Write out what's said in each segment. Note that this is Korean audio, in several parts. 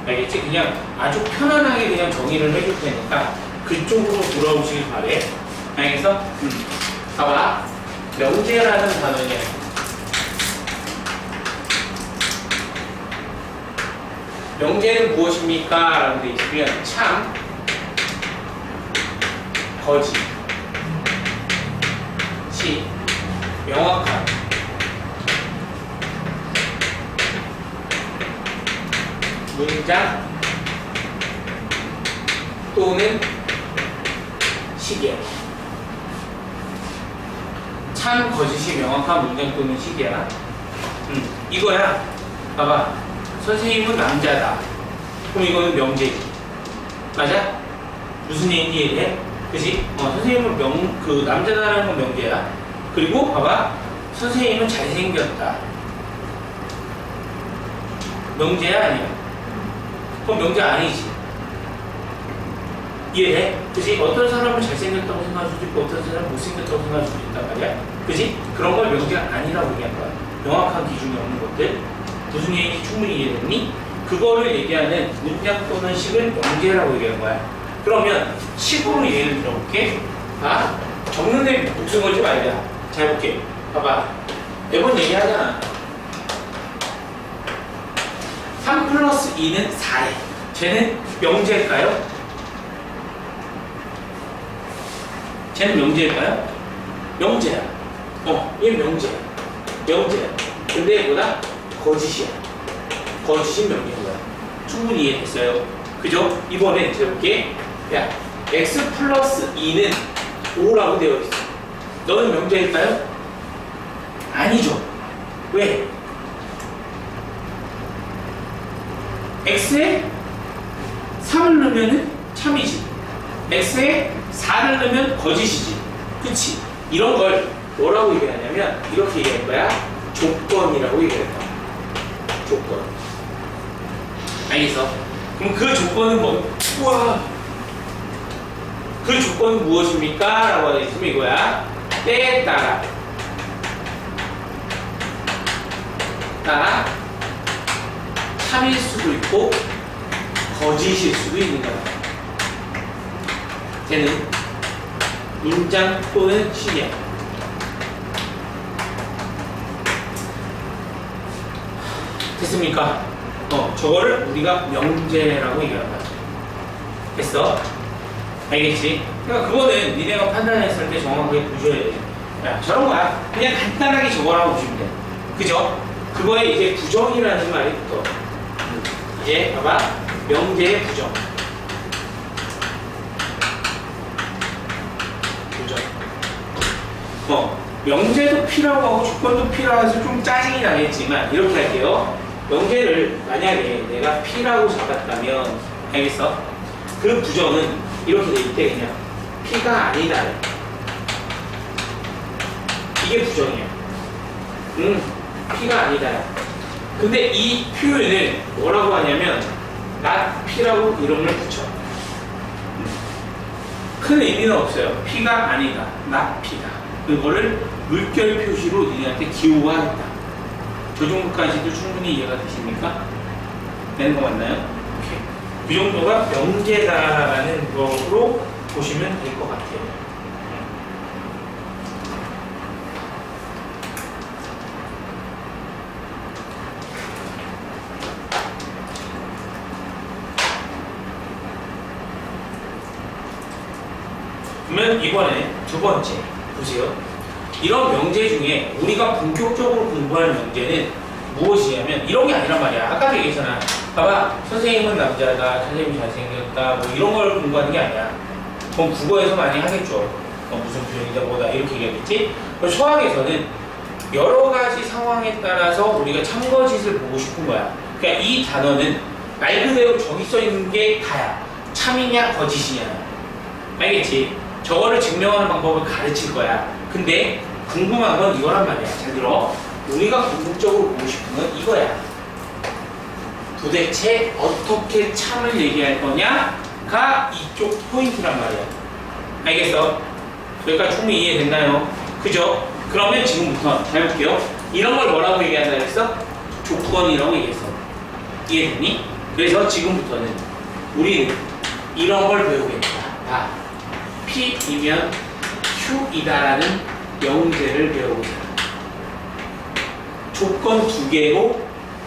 알겠지? 그냥 아주 편안하게 그냥 정의를 해줄 테니까 그쪽으로 돌아오시길 바래. 알겠어? 봐봐. 명제라는 단어냐. 명제는 무엇입니까? 라고 돼 있으면 참, 거짓, 시, 명확한, 문장 또는 시계. 참, 거짓이 명확한 문장 또는 시계야. 이거야. 봐봐. 선생님은 남자다. 그럼 이거는 명제지. 맞아? 무슨 얘기인지 이해해? 그지? 선생님은 남자다라는 건 명제야. 그리고 봐봐. 선생님은 잘생겼다. 명제야? 아니야? 그럼 명제 아니지. 이해해? 그지? 어떤 사람은 잘생겼다고 생각할 수도 있고 어떤 사람은 못생겼다고 생각할 수도 있단 말이야. 그지? 그런 걸 명제가 아니라고 얘기한 거야. 명확한 기준이 없는 것들. 무슨 얘기인지 충분히 이해됐니? 그거를 얘기하는 문장 또는 식을 명제라고 얘기하는 거야. 그러면 식으로 예를 들어볼게. 아, 적는데 목숨 걸지 말자. 잘 볼게. 봐봐. 매번 얘기하잖아. 3 플러스 2는 4래. 쟤는 명제일까요? 쟤는 명제일까요? 명제야. 얘 명제야. 명제야. 근데 뭐다? 거짓이야. 거짓인 명제인 거야. 충분히 이해됐어요. 그죠? 이번엔 들어볼게. 야, x 플러스 2는 5라고 되어 있어. 너는 명제일까요? 아니죠. 왜? x에 3을 넣으면 참이지. x에 4를 넣으면 거짓이지. 그치? 이런 걸 뭐라고 얘기하냐면 이렇게 얘기할 거야. 조건이라고 얘기할 거야. 조건. 알겠어? 그럼 그 조건은 뭐? 우와! 그 조건은 무엇입니까? 라고 하여 있으면 이거야. 때에 따라 참일 수도 있고 거짓일 수도 있는 거야. 쟤는 문장 또는 시야. 됐습니까? 저거를 우리가 명제라고 얘기하는 거야. 됐어? 알겠지? 그러니까 그거는 니네가 판단했을 때 정확하게 보셔야 돼. 야, 저런 거야. 그냥 간단하게 저거라고 보시면 돼. 그죠? 그거에 이제 부정이라는 말이 붙어. 이제 봐봐. 명제의 부정. 부정. 명제도 P라고 하고 조건도 P라고 해서 좀 짜증이 나겠지만 이렇게 할게요. 명제를 만약에 내가 P라고 잡았다면 알겠어? 그 부정은 이렇게 돼 있대. 그냥 P가 아니다. 이게 부정이야. P가 아니다. 근데 이 표현을 뭐라고 하냐면 not P라고 이름을 붙여. 큰 의미는 없어요. P가 아니다. not P다. 그거를 물결 표시로 니네한테 기호화했다. 저 정도까지도 충분히 이해가 되십니까? 되는 거 맞나요? 오케이. 그 정도가 명제다라는 거로 보시면 될 것 같아요. 그러면 이번에 두 번째 보세요. 이런 명제 중에 우리가 본격적으로 공부할 명제는 무엇이냐면 이런 게 아니란 말이야. 아까도 얘기했잖아. 봐봐. 선생님은 남자다. 선생님이 잘생겼다. 뭐 이런 걸 공부하는 게 아니야. 그럼 국어에서 많이 하겠죠. 무슨 표현이다 뭐다 이렇게 얘기하겠지. 그리고 수학에서는 여러 가지 상황에 따라서 우리가 참거짓을 보고 싶은 거야. 그러니까 이 단어는 말 그대로 저기 써 있는 게 다야. 참이냐 거짓이냐. 알겠지? 저거를 증명하는 방법을 가르칠 거야. 근데 궁금한 건 이거란 말이야. 잘 들어. 우리가 궁극적으로 보고 싶은 건 이거야. 도대체 어떻게 참을 얘기할 거냐가 이쪽 포인트란 말이야. 알겠어? 여기까지 충분히 이해됐나요? 그죠? 그러면 지금부터 잘 볼게요. 이런 걸 뭐라고 얘기한다 그랬어? 조건이라고 얘기했어. 이해됐니? 그래서 지금부터는 우리는 이런 걸 배우겠다. 아, P이면 Q이다라는 명제를 배우자. 조건 두 개로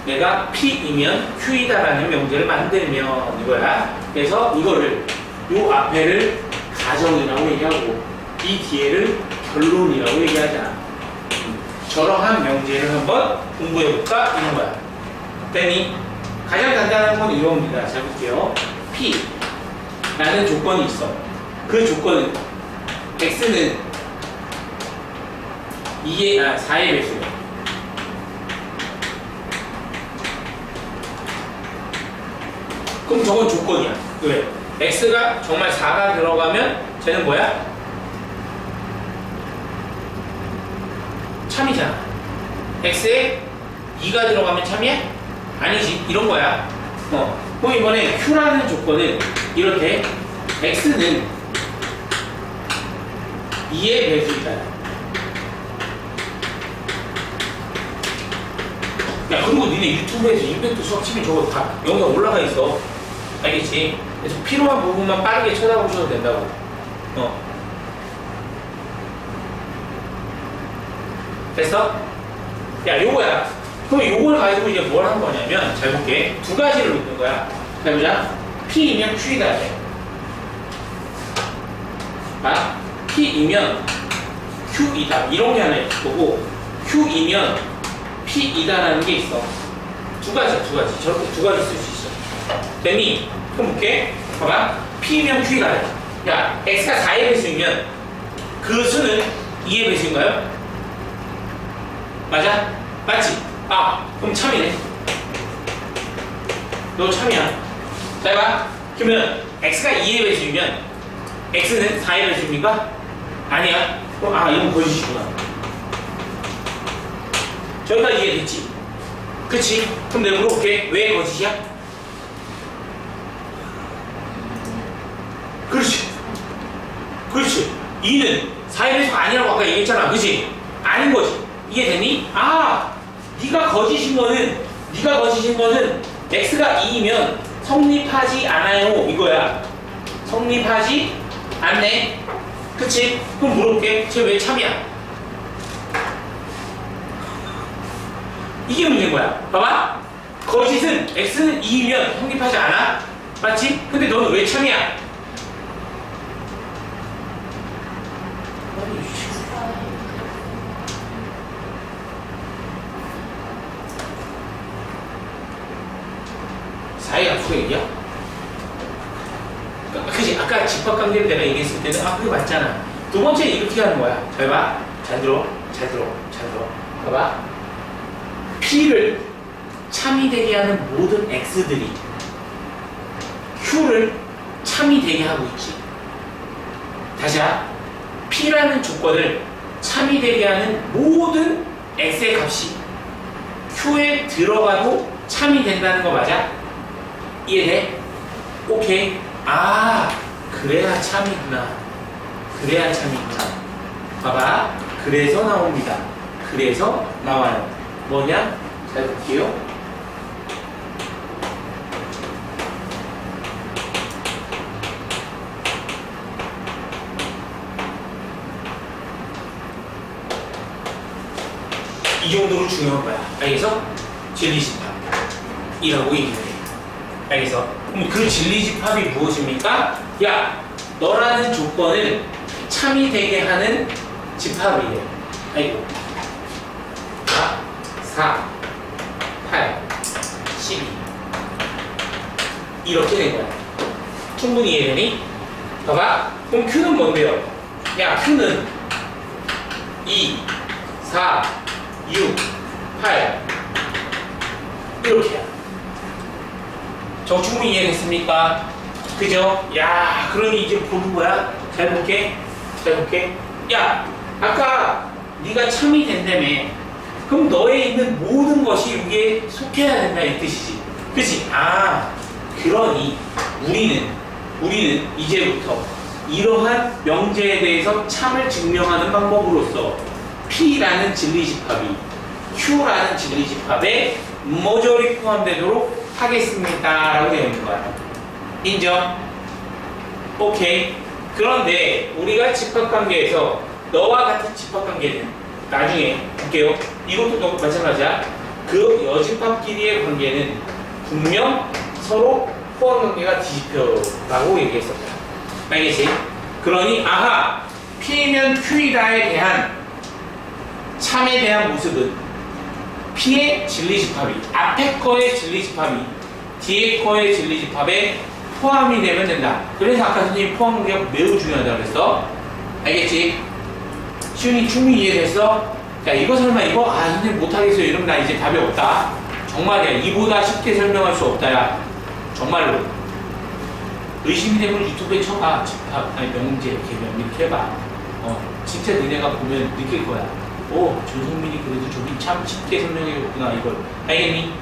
내가 P이면 Q이다라는 명제를 만들면 이거야. 그래서 이거를 요 앞에를 가정이라고 얘기하고 이 뒤에를 결론이라고 얘기하자. 저러한 명제를 한번 공부해볼까? 이런 거야. 됐니? 가장 간단한 건 이겁니다. 자, 볼게요. P라는 조건이 있어. 그 조건은 X는 4의 배수야. 그럼 저건 조건이야. 왜? X가 정말 4가 들어가면 쟤는 뭐야? 참이잖아. X에 2가 들어가면 참이야? 아니지. 이런 거야. 그럼 이번에 Q라는 조건은 이렇게 X는 2의 배수이다. 야, 그리고 니네 유튜브에서 임팩트 수학 치면 저거 다 영상 올라가 있어. 알겠지? 그래서 필요한 부분만 빠르게 쳐다보셔도 된다고. 됐어? 야, 요거야. 그럼 요걸 가지고 이제 뭘 한 거냐면, 잘 볼게. 두 가지를 놓는 거야. 자, 보자. P이면 Q이다. 아, P이면 Q이다. 이런 게 하나 있을 거고, Q이면 P이다라는 게 있어. 두 가지. 저렇게 두 가지 쓸 수 있어. 됐니? 그럼 볼게. 봐봐. P면 Q이다. 야, X가 4의 배수이면 그 수는 2의 배수인가요? 맞아? 맞지? 아, 그럼 참이네. 너 참이야. 자, 해봐. 그러면 X가 2의 배수이면 X는 4의 배수입니까? 아니야. 그럼 이건 거짓이구나. 저기까지 이해됐지? 그치? 그럼 내가 물어볼게. 왜 거짓이야? 그렇지. 2는 4의 배수가 아니라고 아까 얘기했잖아. 그치? 아닌 거지. 이해됐니? 네가 거짓인 거는 X가 2이면 성립하지 않아요. 이거야. 성립하지 않네. 그치? 그럼 물어볼게. 쟤 왜 참이야? 이게 문제인 거야. 봐봐. 거짓은 X는 2이면 성립하지 않아. 맞지? 근데 너는 왜 참이야? 사의 함수가 있냐? 그치? 아까 집합관계를 내가 얘기했을 때는 그게 맞잖아. 두 번째는 이렇게 하는 거야. 잘 봐. 잘 들어. 봐봐. P를 참이 되게 하는 모든 X들이 Q를 참이 되게 하고 있지. 다시야. P라는 조건을 참이 되게 하는 모든 X의 값이 Q에 들어가도 참이 된다는 거 맞아? 이해돼? 오케이. 그래야 참이구나. 봐봐. 그래서 나옵니다. 그래서 나와요. 뭐냐? 잘 볼게요. 이 정도로 중요한 거야. 알겠어? 진리집합이라고 얘기해. 알겠어? 그럼 그 진리집합이 무엇입니까? 야, 너라는 조건을 참이 되게 하는 집합이래. 아이고. 4, 8, 12 이렇게 된 거야. 충분히 이해되니? 봐봐. 그럼 Q는 뭔데요? 야, Q는 2, 4, 6, 8 이렇게야. 저 충분히 이해됐습니까? 그죠? 야, 그러니 이제 보는 거야. 잘 볼게. 야, 아까 네가 참이 된다며. 그럼 너에 있는 모든 것이 여기에 속해야 된다 이 뜻이지. 그치? 그러니 우리는 이제부터 이러한 명제에 대해서 참을 증명하는 방법으로서 P라는 진리집합이 Q라는 진리집합에 모조리 포함되도록 하겠습니다 라고 되어 있는 거야. 인정? 오케이. 그런데 우리가 집합관계에서 너와 같은 집합관계는 나중에 볼게요. 이것도 또 마찬가지야. 그 여집합끼리의 관계는 분명 서로 포함관계가 뒤집혀라고 얘기했었다. 알겠지? 그러니 아하 P면 Q이다에 대한 참에 대한 모습은 P의 진리집합이 앞에 거의 진리집합이 뒤에 거의 진리집합에 포함이 되면 된다. 그래서 아까 선생님이 포함관계가 매우 중요하다고 그랬어. 알겠지? 시훈이 충분히 이해됐어? 자, 이거 설마 이거? 아, 선생님 못하겠어요. 이러면 나 이제 답이 없다. 정말이야. 이보다 쉽게 설명할 수 없다, 야. 정말로. 의심이 되면 유튜브에 쳐봐. 집합, 아니, 명제, 개명, 이렇게 해봐. 진짜 니네가 보면 느낄 거야. 오, 조성민이 그래도 저기 참 쉽게 설명해줬구나, 이걸. 알겠니?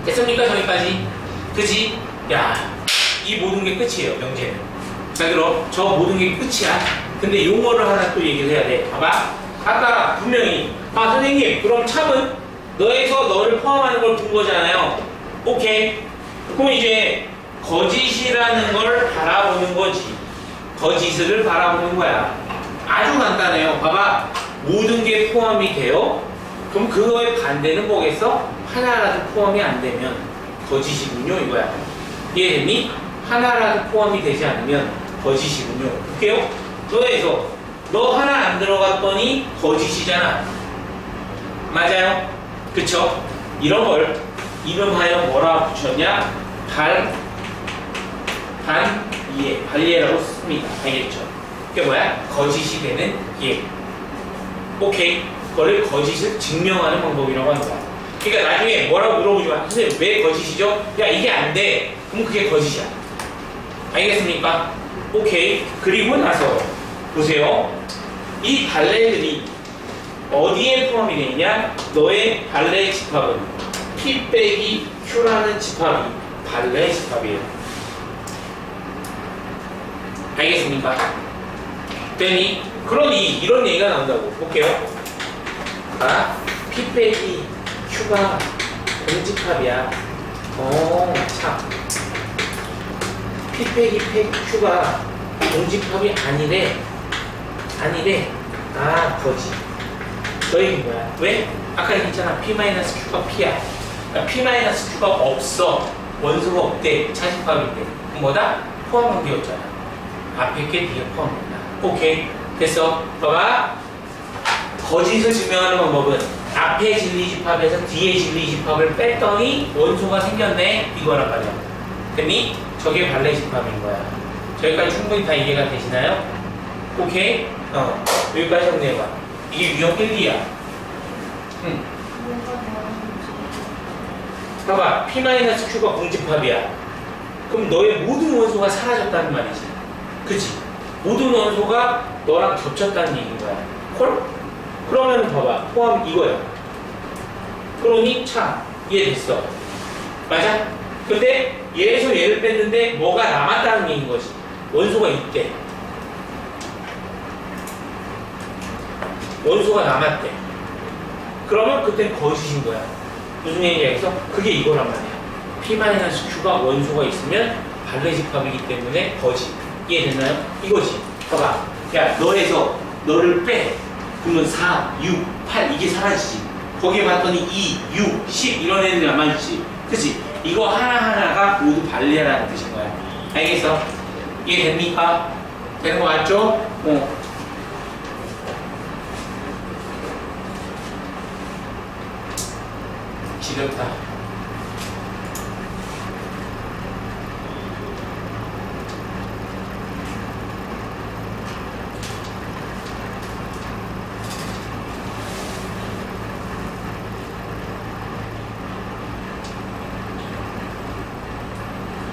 됐습니까? 저기까지? 그지? 야, 이 모든 게 끝이에요, 명제는. 자, 그럼 저 모든 게 끝이야. 근데 용어를 하나 또 얘기를 해야 돼. 봐봐. 아까 분명히 선생님 그럼 참은 너에서 너를 포함하는 걸 본 거잖아요. 오케이. 그럼 이제 거짓이라는 걸 바라보는 거지. 거짓을 바라보는 거야. 아주 간단해요. 봐봐. 모든 게 포함이 돼요. 그럼 그거의 반대는 뭐겠어? 하나라도 포함이 안 되면 거짓이군요, 이거야. 이해됐니? 하나라도 포함이 되지 않으면 거짓이군요. 볼게요. 너에서 너 하나 안 들어갔더니 거짓이잖아. 맞아요? 그쵸? 이런 걸 이름하여 뭐라 붙였냐? 반이해, 반리해라고 씁니다. 알겠죠? 그게 뭐야? 거짓이 되는 예. 오케이. 그걸 거짓을 증명하는 방법이라고 하는 거야. 그러니까 나중에 뭐라고 물어보지 마. 선생님 왜 거짓이죠? 야 이게 안 돼. 그럼 그게 거짓이야. 알겠습니까? 오케이. 그리고 나서 보세요. 이 발레들이 어디에 포함이 되어 있냐? 너의 발레 집합은 P 빼기 Q라는 집합이 발레 집합이에요. 알겠습니까? 되니? 그러니 이런 얘기가 나온다고. 볼게요. P 빼기 Q가 공집합이야. 참. P 빼기 Q가 공집합이 아니래. 거지. 너 얘기 뭐야? 왜? 아까 얘기했잖아. P-Q가 P야. 그러니까 P-Q가 없어. 원소가 없대. 차집합인데. 그럼 뭐다? 포함관계였잖아. 앞에 게 뒤에 포함된다. 오케이. 됐어. 봐봐. 거짓을 증명하는 방법은 앞에 진리집합에서 뒤에 진리집합을 뺐더니 원소가 생겼네. 이거란 말이야. 됐니? 저게 발레집합인 거야. 저기까지 충분히 다 이해가 되시나요? 오케이? 여기까지 정리해봐. 이게 유형 1, 2야. 봐봐. P-Q가 공집합이야. 그럼 너의 모든 원소가 사라졌다는 말이지. 그치? 모든 원소가 너랑 겹쳤다는 얘기인 거야. 콜? 그러면 봐봐. 포함 이거야. 그러니 참 이해됐어. 맞아? 근데 얘에서 얘를 뺐는데 뭐가 남았다는 얘기인 거지. 원소가 있대. 원소가 남았대. 그러면 그땐 거짓인 거야. 무슨 얘기냐면서 그게 이거란 말이야. P-Q가 원소가 있으면 발레집합이기 때문에 거짓. 이해됐나요? 이거지. 봐봐. 야, 너에서 너를 빼. 그러면 4, 6, 8 이게 사라지지. 거기에 봤더니 2, 6, 10 이런 애들이 남아있지. 그치? 이거 하나하나가 모두 발레라는 뜻인 거야. 알겠어? 이해됩니까? 되는 거 맞죠? 지겹다.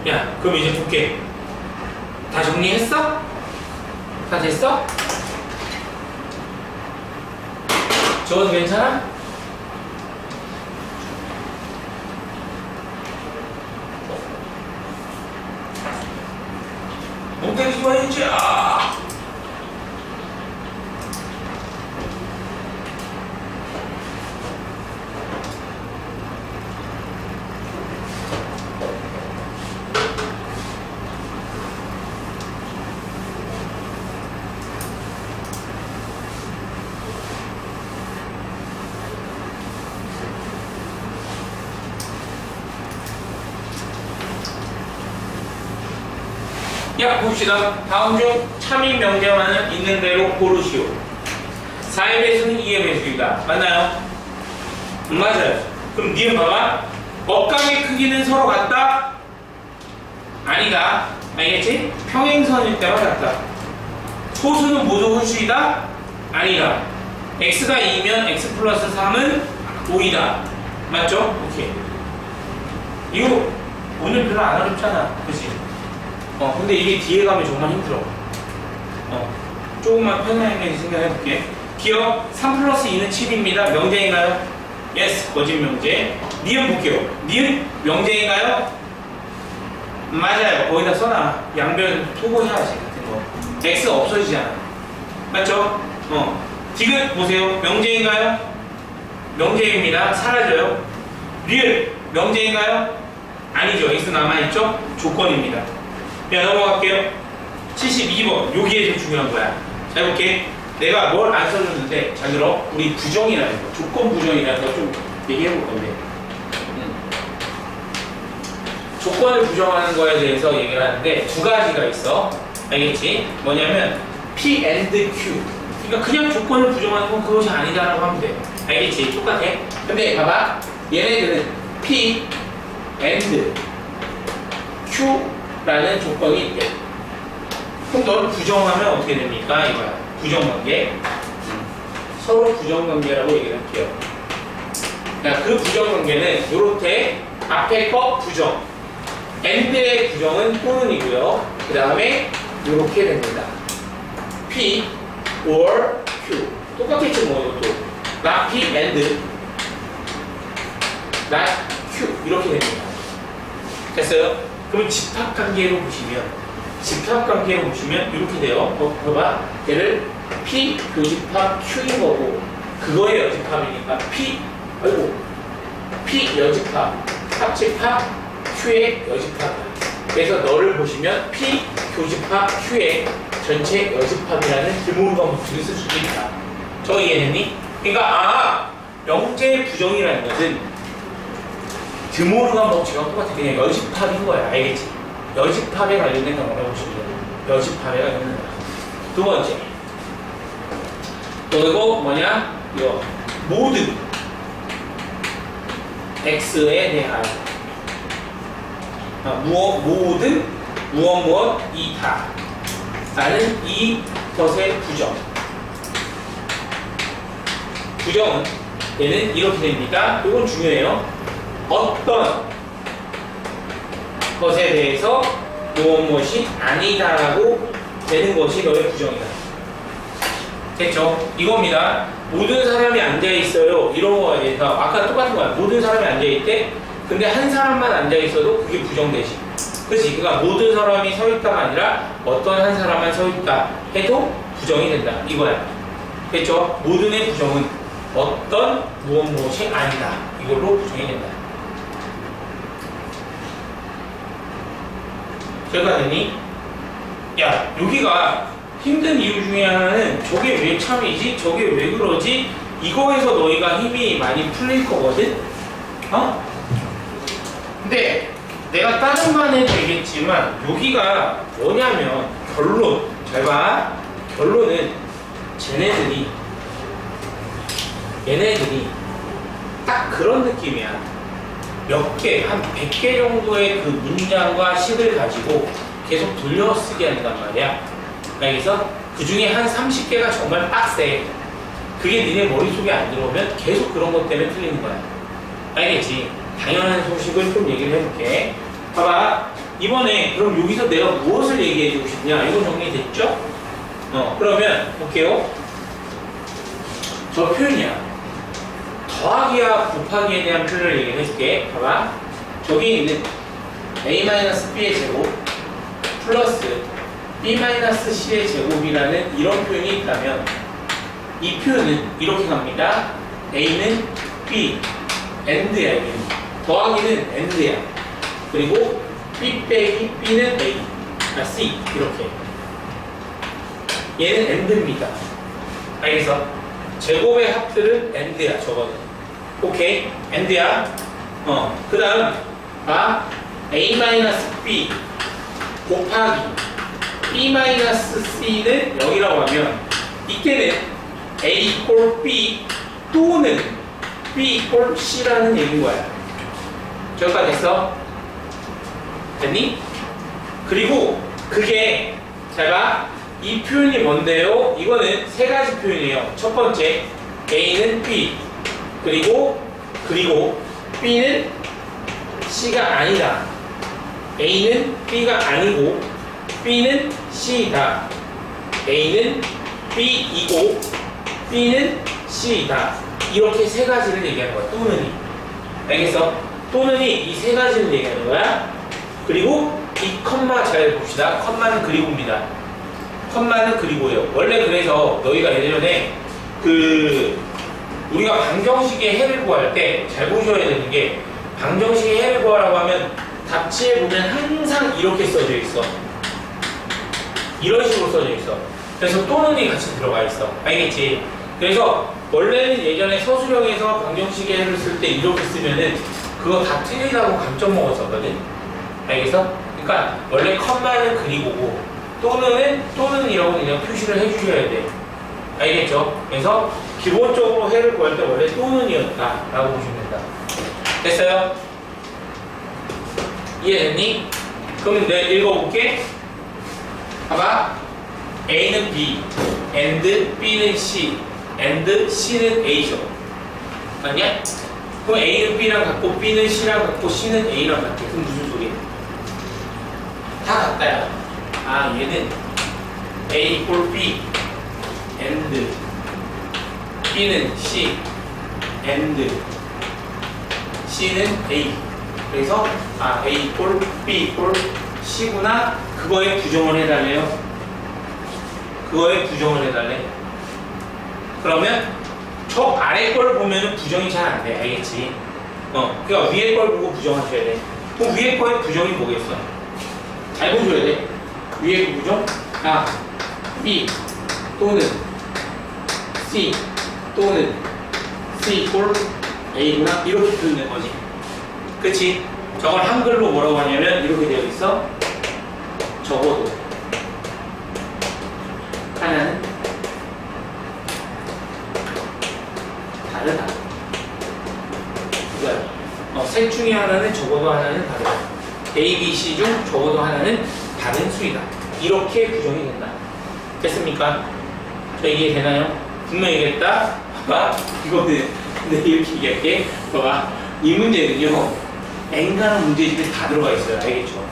야, 그럼 이제 볼게. 다 정리했어? 다 됐어? 적어도 괜찮아? 몽땅이 좋아했지? 야, 봅시다. 다음 중 참인 명제만은 있는 대로 고르시오. 4의 배수는 2의 배수이다. 맞나요? 맞아요. 그럼 니은 봐봐. 억각의 크기는 서로 같다? 아니다. 알겠지? 평행선일 때만 같다. 소수는 모두 홀수이다? 아니다. x가 2면 x 플러스 3은 5이다. 맞죠? 오케이. 이거 오늘 별로 안 어렵잖아. 그치? 근데 이게 뒤에 가면 정말 힘들어. 조금만 편하게 생각해볼게. 기억 3 플러스 2는 7입니다. 명제인가요? yes, 거짓 명제. 니은 볼게요. 니은 명제인가요? 맞아요. 거기다 써놔. 양변 토고해야지 같은 거. x 없어지잖아. 맞죠? 디귿 보세요. 명제인가요? 명제입니다. 사라져요. 리을 명제인가요? 아니죠. x 남아있죠? 조건입니다. 그냥 넘어갈게요. 72번. 여기에 좀 중요한 거야. 자, 해볼게. 내가 뭘 안 써줬는데, 잘 들어. 우리 부정이라는 거, 조건 부정이라는 거 좀 얘기해볼 건데. 조건을 부정하는 거에 대해서 얘기를 하는데, 두 가지가 있어. 알겠지? 뭐냐면, P and Q. 그러니까 그냥 조건을 부정하는 건 그것이 아니다라고 하면 돼. 알겠지? 똑같아. 근데 봐봐. 얘네들은 P and Q라는 조건이 있대. 그럼 너를 부정하면 어떻게 됩니까? 이거야. 부정관계. 서로 부정관계라고 얘기를 할게요. 그러니까 그 부정관계는 요렇게 앞에 거 부정. and의 부정은 또는이고요. 그 다음에 요렇게 됩니다. P or Q. 똑같겠지 뭐 이것도. not P and not Q. 이렇게 됩니다. 됐어요? 그럼 집합관계로 보시면 이렇게 돼요. 봐봐. 얘를 P 교집합 Q인 거고 그거의 여집합이니까 P 여집합 합집합 Q의 여집합이야. 그래서 너를 보시면 P 교집합 Q의 전체 여집합이라는 드모르간 법칙을 쓸 수도 있다. 저 이해했니? 그러니까 명제의 부정이라는 것은 드모르간 법칙과 똑같아. 그냥 여집합인 거야. 알겠지? 여집합에 관련된 걸 알아보시면 돼요. 여집합에 관련된 거. 두 번째. 그리고 뭐냐? 이거. 모든 x에 대한 모든 무엇 이다 라는 이 것의 부정은 얘는 이렇게 됩니다. 이건 중요해요. 어떤 것에 대해서 무엇이 아니다라고 되는 것이 너의 부정이다. 됐죠? 이겁니다. 모든 사람이 앉아있어요. 이런 거에 대해서 아까 똑같은 거야. 모든 사람이 앉아있대. 근데 한 사람만 앉아있어도 그게 부정되지. 그치? 그러니까 모든 사람이 서 있다가 아니라 어떤 한 사람만 서 있다 해도 부정이 된다. 이거야. 됐죠? 모든의 부정은 어떤 무엇이 아니다. 이걸로 부정이 된다. 결과되니? 야, 여기가 힘든 이유 중에 하나는 저게 왜 참이지? 저게 왜 그러지? 이거에서 너희가 힘이 많이 풀릴 거거든? 근데 내가 다른 반 해도 되겠지만 여기가 뭐냐면 결론. 잘 봐. 결론은 얘네들이 딱 그런 느낌이야. 몇 개, 한 100개 정도의 그 문장과 식을 가지고 계속 돌려쓰기 한단 말이야. 그래서 그 중에 한 30개가 정말 빡세. 그게 니네 머릿속에 안 들어오면 계속 그런 것 때문에 틀리는 거야. 알겠지? 당연한 소식을 좀 얘기를 해볼게. 봐봐. 이번에 그럼 여기서 내가 무엇을 얘기해주고 싶냐? 이거 정리됐죠? 그러면 볼게요. 저 표현이야. 더하기와 곱하기에 대한 표현을 얘기해 줄게. 봐봐. 저기 있는 a-b의 제곱 플러스 b-c의 제곱이라는 이런 표현이 있다면 이 표현은 이렇게 갑니다. a는 b, and야. 이게. 더하기는 and야. 그리고 b 빼기 b는 a, c 이렇게. 얘는 and입니다. 알겠어? 제곱의 합들은 and야. 저거는. 오케이? and야. 그 다음 a-b 곱하기 B-C는 0이라고 하면 이때는 A equal B 또는 B equal C라는 얘기인 거야. 저기까지 됐어? 됐니? 그리고 그게 잘 봐. 이 표현이 뭔데요? 이거는 세 가지 표현이에요. 첫 번째 A는 B 그리고 B는 C가 아니다. A는 B가 아니고 B는 C이다. A는 B이고 B는 C이다. 이렇게 세 가지를 얘기하는 거야. 또는이. 알겠어? 또는이 이 세 가지를 얘기하는 거야. 그리고 이 컴마 잘 봅시다. 컴마는 그리고입니다. 컴마는 그리고예요. 원래 그래서 너희가 예전에 우리가 방정식의 해를 구할 때 잘 보셔야 되는 게 방정식의 해를 구하라고 하면 답지에 보면 항상 이렇게 써져 있어. 이런 식으로 써져 있어. 그래서 또는이 같이 들어가 있어. 알겠지? 그래서 원래는 예전에 서술형에서 방정식의 해를 쓸 때 이렇게 쓰면은 그거 다 틀리다고 감점 먹었었거든. 알겠어? 그러니까 원래 컴마는 그리고고 또는이라고 그냥 표시를 해주셔야 돼. 알겠죠? 그래서 기본적으로 해를 구할 때 원래 또는이었다라고 보시면 된다. 됐어요? 이해됐니? 그럼 내가 읽어볼게. 봐봐. A는 B, and B는 C, and C는 A죠. 맞냐? 그럼 A는 B랑 같고 B는 C랑 같고 C는 A랑 같아. 그럼 무슨 소리야? 다 같다야. 아, 얘는 A equal B, and B는 C, and C는 A. 그래서 A equal B equal C구나. 그거에 부정을 해달래요. 그거에 부정을 해달래. 그러면 저 아래 걸 보면은 부정이 잘 안 돼. 알겠지? 그러니까 위에 걸 보고 부정하셔야 돼. 그럼 위에 거의 부정이 뭐겠어? 잘 보셔야 돼. 위에 부정? B 또는 C 또는 C equal A구나. 이렇게 표현된 거지. 그치? 저걸 한글로 뭐라고 하냐면 이렇게 되어 있어. 적어도 하나는 다르다. 그러니까 셋 중에 하나는 적어도 하나는 다르다. A, B, C 중 적어도 하나는 다른 수이다. 이렇게 부정이 된다. 됐습니까? 저 이해되나요? 분명히 얘기했다. 봐봐. 이거는 내가 이렇게 얘기할게. 봐봐. 이 문제는요. N가는 문제집에 다 들어가 있어요. 알겠죠?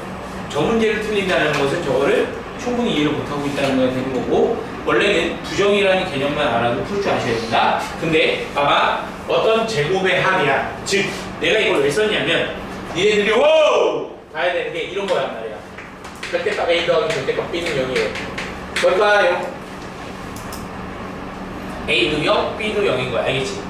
저 문제를 틀린다는 것은 저거를 충분히 이해를 못하고 있다는 게 되는 거고, 원래는 부정이라는 개념만 알아도 풀 줄 아셔야 된다. 근데 봐봐. 어떤 제곱의 합이야. 즉 내가 이걸 왜 썼냐면 니네들이 와우! 봐야 되는 게 이런 거란 말이야. 절대값 A 더하기 절대값 B는 0이에요. 뭘까요? A도 0, B도 0인 거야. 알겠지?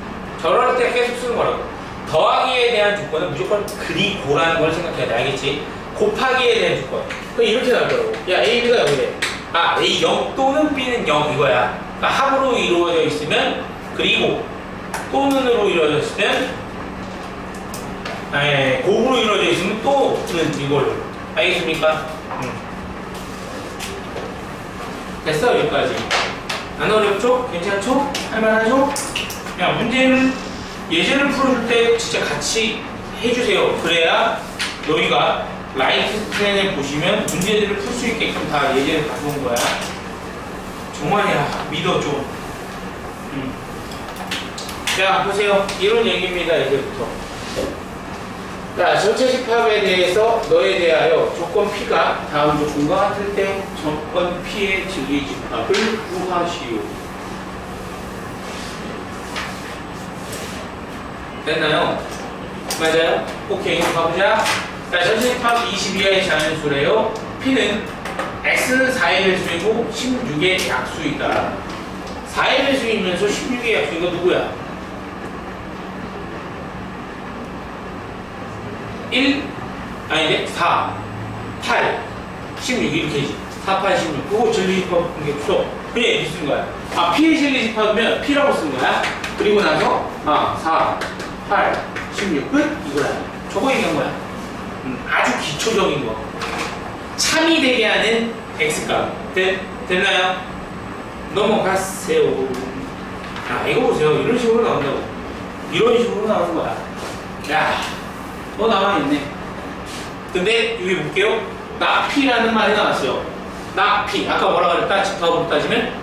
저럴 때 계속 쓰는 거라고. 더하기에 대한 조건은 무조건 그리고라는 걸 생각해야 돼. 알겠지? 곱하기에 대한 조건. 그럼 이렇게 나올 거라고. 야, A, B가 0이래. A 0 또는 B는 0 이거야. 그러니까 합으로 이루어져 있으면 그리고 또는으로 이루어져 있으면 곱으로 이루어져 있으면 또는 이걸로. 알겠습니까? 됐어? 여기까지. 안 어렵죠? 괜찮죠? 할만하죠? 야, 문제는 예제를 풀어줄 때 진짜 같이 해주세요. 그래야 너희가 라이트 플랜을 보시면 문제들을 풀 수 있게끔 다 예제를 가져온 거야. 정말이야. 믿어줘. 자, 보세요. 이런 얘기입니다. 이제부터. 자, 전체 집합에 대해서 너에 대하여 조건 P가 다음 조건과 같을 때 조건 P의 증의 집합을 구하시오. 됐나요? 맞아요? 오케이. 가보자. 자, 전체 집합 22의 자연수래요. P는 X는 4의 배수이고 16의 약수이다. 4의 배수이면서 16의 약수이가 누구야? 1, 아니네, 4, 8, 16 이렇게지. 4, 8, 16. 그거 진리집합 게 없어. 그냥 이렇게 쓰는 거야. P의 진리집합이면 P라고 쓰는 거야. 그리고 나서 4, 8, 16 끝? 이거야. 저거 얘기한 거야. 아주 기초적인 거. 참이 되게 하는 x값. 됐나요? 넘어가세요. 아, 이거 보세요. 이런 식으로 나온다고. 이런 식으로 나오는 거야. 야, 또 남아있네. 근데 여기 볼게요. 납피라는 말이 나왔어요. 납피. 아까 뭐라 그랬다? 집합으로 따지면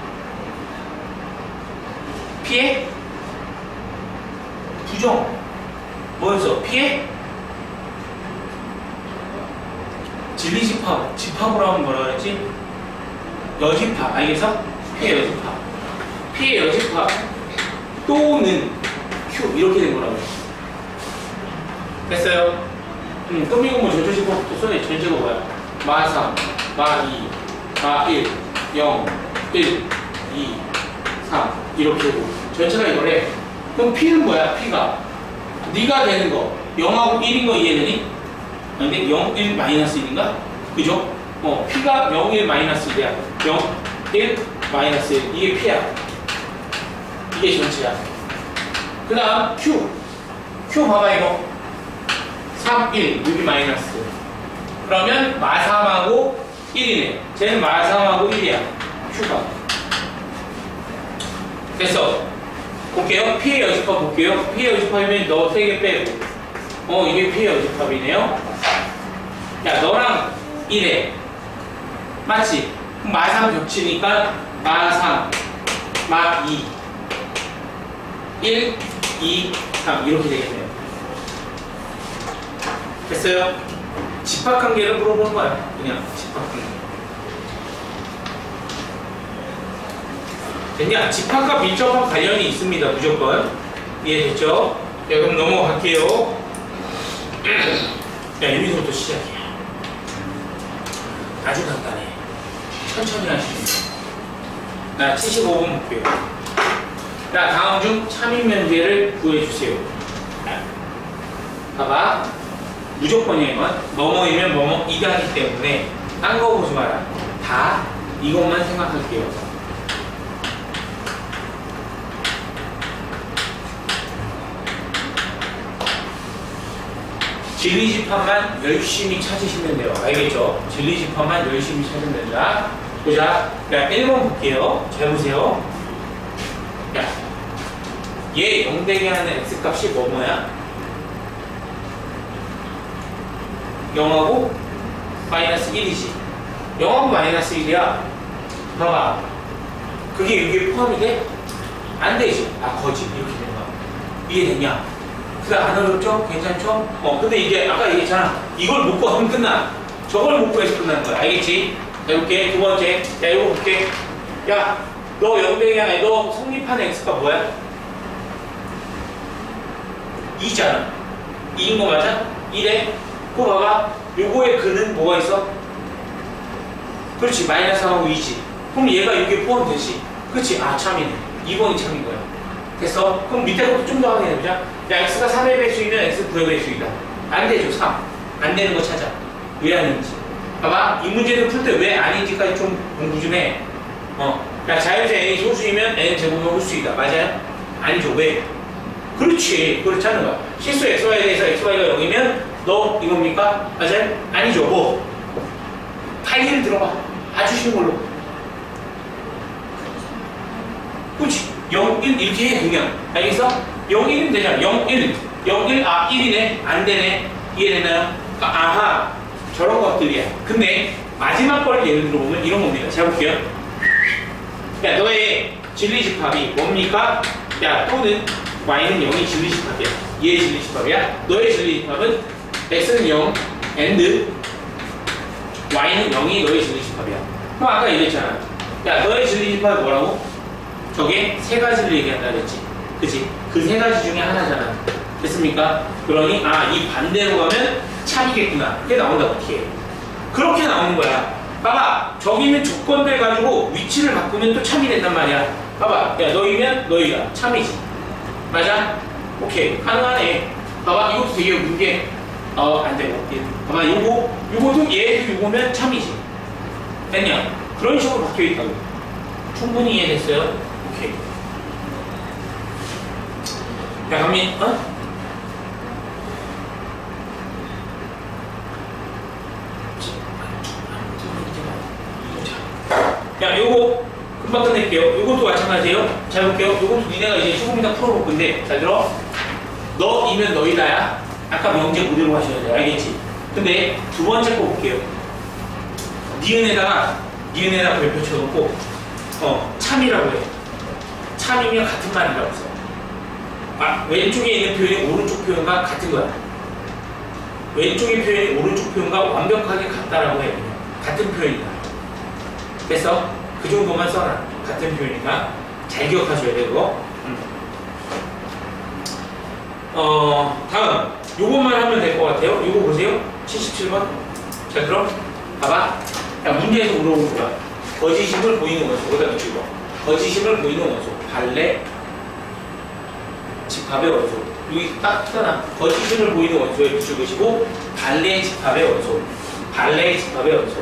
피해 부정. 뭐였어? 피해 진리집합. 집합으로 하면 뭐라 그랬지? 여집합. 알겠어? 피해 여집합. 피해 여집합 또는 Q 이렇게 된 거라고. 됐어요? 끝미고 뭐 전체식으로 또 손에 전체가 뭐야? 마3, 마2, 마1, 0, 1, 2, 3 이렇게 되고 전체가 이거래. 그럼 P는 뭐야? P가 네가 되는 거 0하고 1인 거 이해되니? 근데 0, 1, 마이너스 1인가? 그죠? P가 0, 1, 마이너스 1이야. 0, 1, 마이너스 1 이게 P야. 이게 전체야. 그 다음 Q 봐봐 이거 3, 1 여기 마이너스. 그러면 마3하고 1이네. 쟤는 마3하고 1이야. Q가. 됐어. 볼게요. P의 여집합 볼게요. P의 여집합이면 너 3개 빼고 이게 P의 여집합이네요. 야 너랑 1해. 맞지? 그럼 마3 겹치니까 마3, 마2 1, 2, 3 이렇게 되겠네요. 됐어요? 집합관계를 물어보는 거야. 그냥 집합관계. 됐냐? 집합과 밀접한 관련이 있습니다. 무조건. 이해됐죠? 자, 그럼 넘어갈게요. 야, 여기서부터 시작이야. 아주 간단해. 천천히 하시면 돼요. 나 75분 볼게요. 자, 다음 중 참인 면제를 구해주세요. 봐봐. 무조건이야, 이건. 뭐뭐이면 뭐뭐이다 하기 때문에 딴 거 보지 마라. 다 이것만 생각할게요. 진리집합만 열심히 찾으시면 돼요. 알겠죠? 진리집합만 열심히 찾으면 된다. 보자. 자, 1번 볼게요. 잘 보세요. 야, 얘 0되게 하는 x값이 뭐야? 0하고 마이너스 1이지. 0하고 마이너스 1이야. 봐봐. 그게 여기에 포함이 돼? 안 되지. 아, 거짓. 이렇게 되는 거야. 이해됐냐? 그래, 안 어렵죠? 괜찮죠? 근데 이제 아까 얘기했잖아. 이걸 못 구하면 끝나. 저걸 못 구해서 끝나는 거야. 알겠지? 자, 이렇게 두 번째. 야, 이거 볼게. 야, 너 0되게 하나, 너 성립하는 x가 뭐야? 2잖아. 2인 거 맞아? 1에? 그거 봐봐. 요거의 근은 뭐가 있어? 그렇지. 마이너스 3하고 2지. 그럼 얘가 여기에 포함되지. 그렇지. 아, 참이네. 2번이 참인 거야. 됐어? 그럼 밑에 것도 좀 더 확인해보자. 야, x가 3의 배수이면 x 9의 배수이다. 안 되죠. 3. 안 되는 거 찾아. 왜 아닌지. 봐봐. 이 문제를 풀 때 왜 아닌지까지 좀 공부 좀 해. 야, 자연수 n이 소수이면 n 제곱은 홀수이다. 맞아요? 아니죠. 왜? 그렇지. 그렇지 않은 거야. 실수 xy에 대해서 xy가 0이면 너 이겁니까? 맞아요? 아니죠. 뭐? 파이를 들어봐. 아주 쉬운 걸로. 그렇지. 0, 1 이렇게 해 그냥. 알겠어? 0, 1이면 되잖아. 0, 1. 0, 1, 1이네. 안 되네. 이해되나요? 그러니까 아하. 저런 것들이야. 근데 마지막 걸 예를 들어보면 이런 겁니다. 잘 볼게요. 야, 너의 진리집합이 뭡니까? 야, 또는 y는 0이 진리집합이야. 얘의 진리집합이야. 너의 진리집합은 x는 0, and y는 0이 너의 진리집합이야. 그럼 아까 얘기했잖아. 야, 너의 진리집합이 뭐라고? 저게 세 가지를 얘기한다 그랬지. 그치? 그 세 가지 중에 하나잖아. 됐습니까? 그러니 이 반대로 가면 참이겠구나. 그게 나온다. 어떻게 그렇게 나오는 거야. 봐봐. 저기는 조건들 가지고 위치를 바꾸면 또 참이 된단 말이야. 봐봐. 야, 너희면 너희가 참이지. 맞아? 오케이. 가능하네. 봐봐. 이것도 되게 문제. 안 되고. 봐봐. 요것도 얘도 요거면 참이지. 됐냐? 그런 식으로 바뀌어 있다고. 충분히 이해됐어요? 오케이. 야, 강민, 금방 끝낼게요. 이것도 마찬가지예요. 잘 볼게요. 이것도 니네가 이제 조금 이따 풀어볼 건데 잘 들어. 너이면 너희다야. 아까 명제 그대로 하셔야 돼. 알겠지? 근데 두 번째 거 볼게요. 니은에다가 별표 쳐놓고 참이라고 해. 참이면 같은 말이라고 써. 왼쪽에 있는 표현이 오른쪽 표현과 같은 거야. 왼쪽의 표현이 오른쪽 표현과 완벽하게 같다라고 해. 같은 표현이다. 그래서 그 정도만 써라. 같은 표현이니까 잘 기억하셔야 돼 그거. 다음 요것만 하면 될 것 같아요. 요거 보세요. 77번. 자 그럼 봐봐. 야, 문제에서 물어보는 거야. 거짓임을 보이는 원소. 그다음에 이거. 거짓임을 보이는 원소. 발레, 집합의 원소. 여기 딱 쓰잖아. 거짓임을 보이는 원소에 붙일 것이고 발레, 집합의 원소. 발레, 집합의 원소.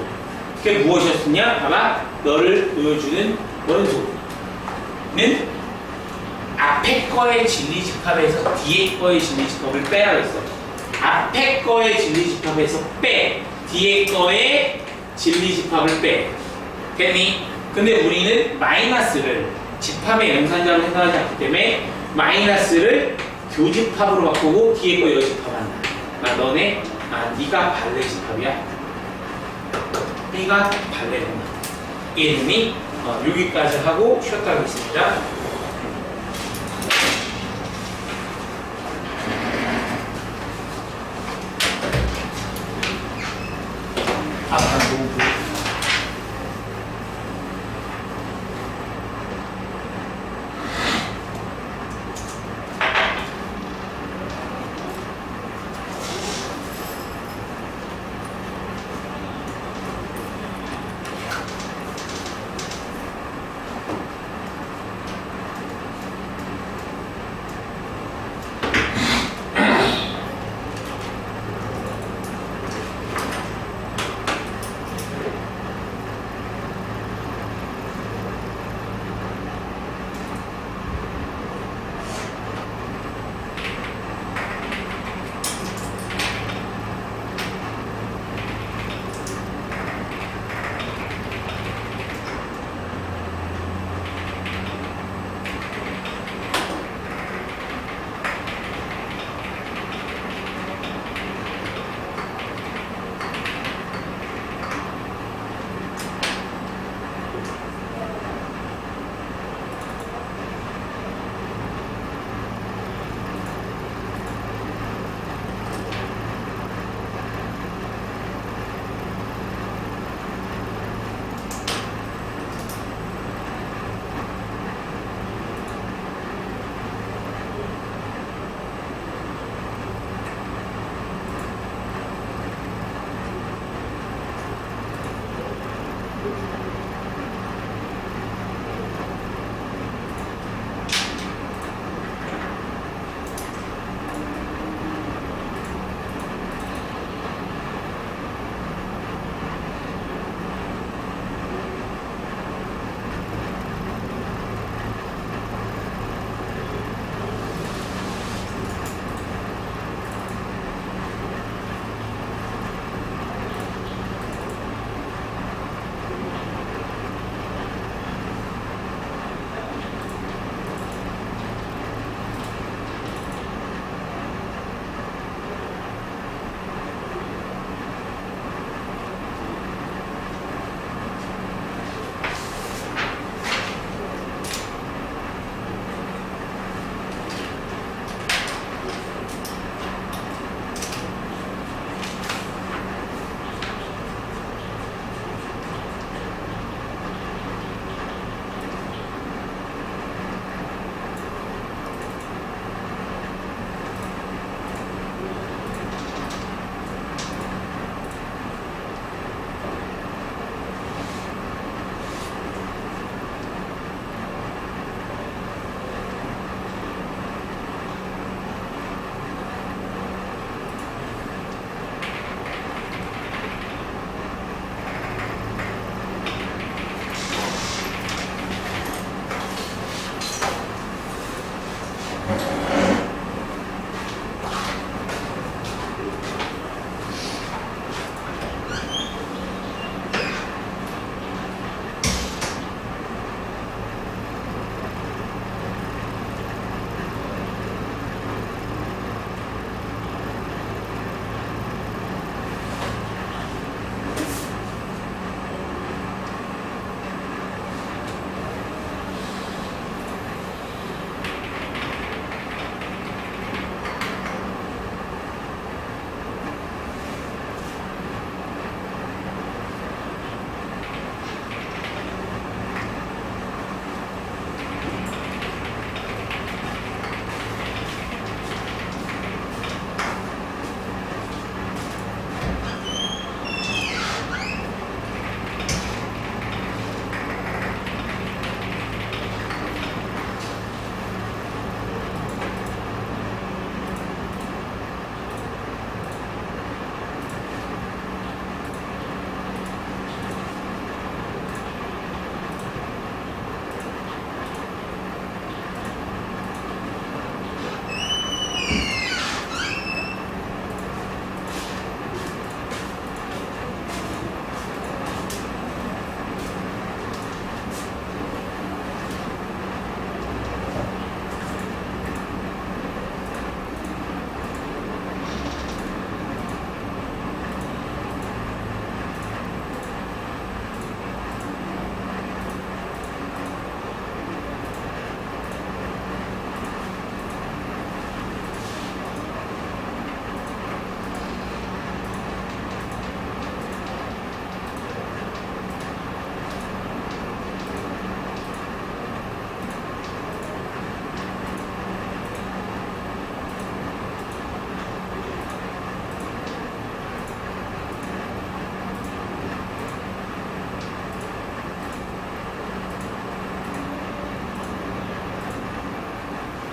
그게 무엇이었느냐? 봐봐. 너를 보여주는 원소는 앞에 거의 진리 집합에서 뒤에 거의 진리 집합을 빼라 그랬어. 앞에 거의 진리 집합에서 빼. 뒤에 거의 진리 집합을 빼. 됐니? 근데 우리는 마이너스를 집합의 연산자로 생각하지 않기 때문에 마이너스를 교집합으로 바꾸고 뒤에 거 여집합한다. 네가 발레 집합이야. 네가 발레구나. 이해됐니? 여기까지 하고 쉬었다 하겠습니다. 너무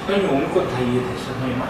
선생님 오늘 것 다 이해됐어, 선생님아?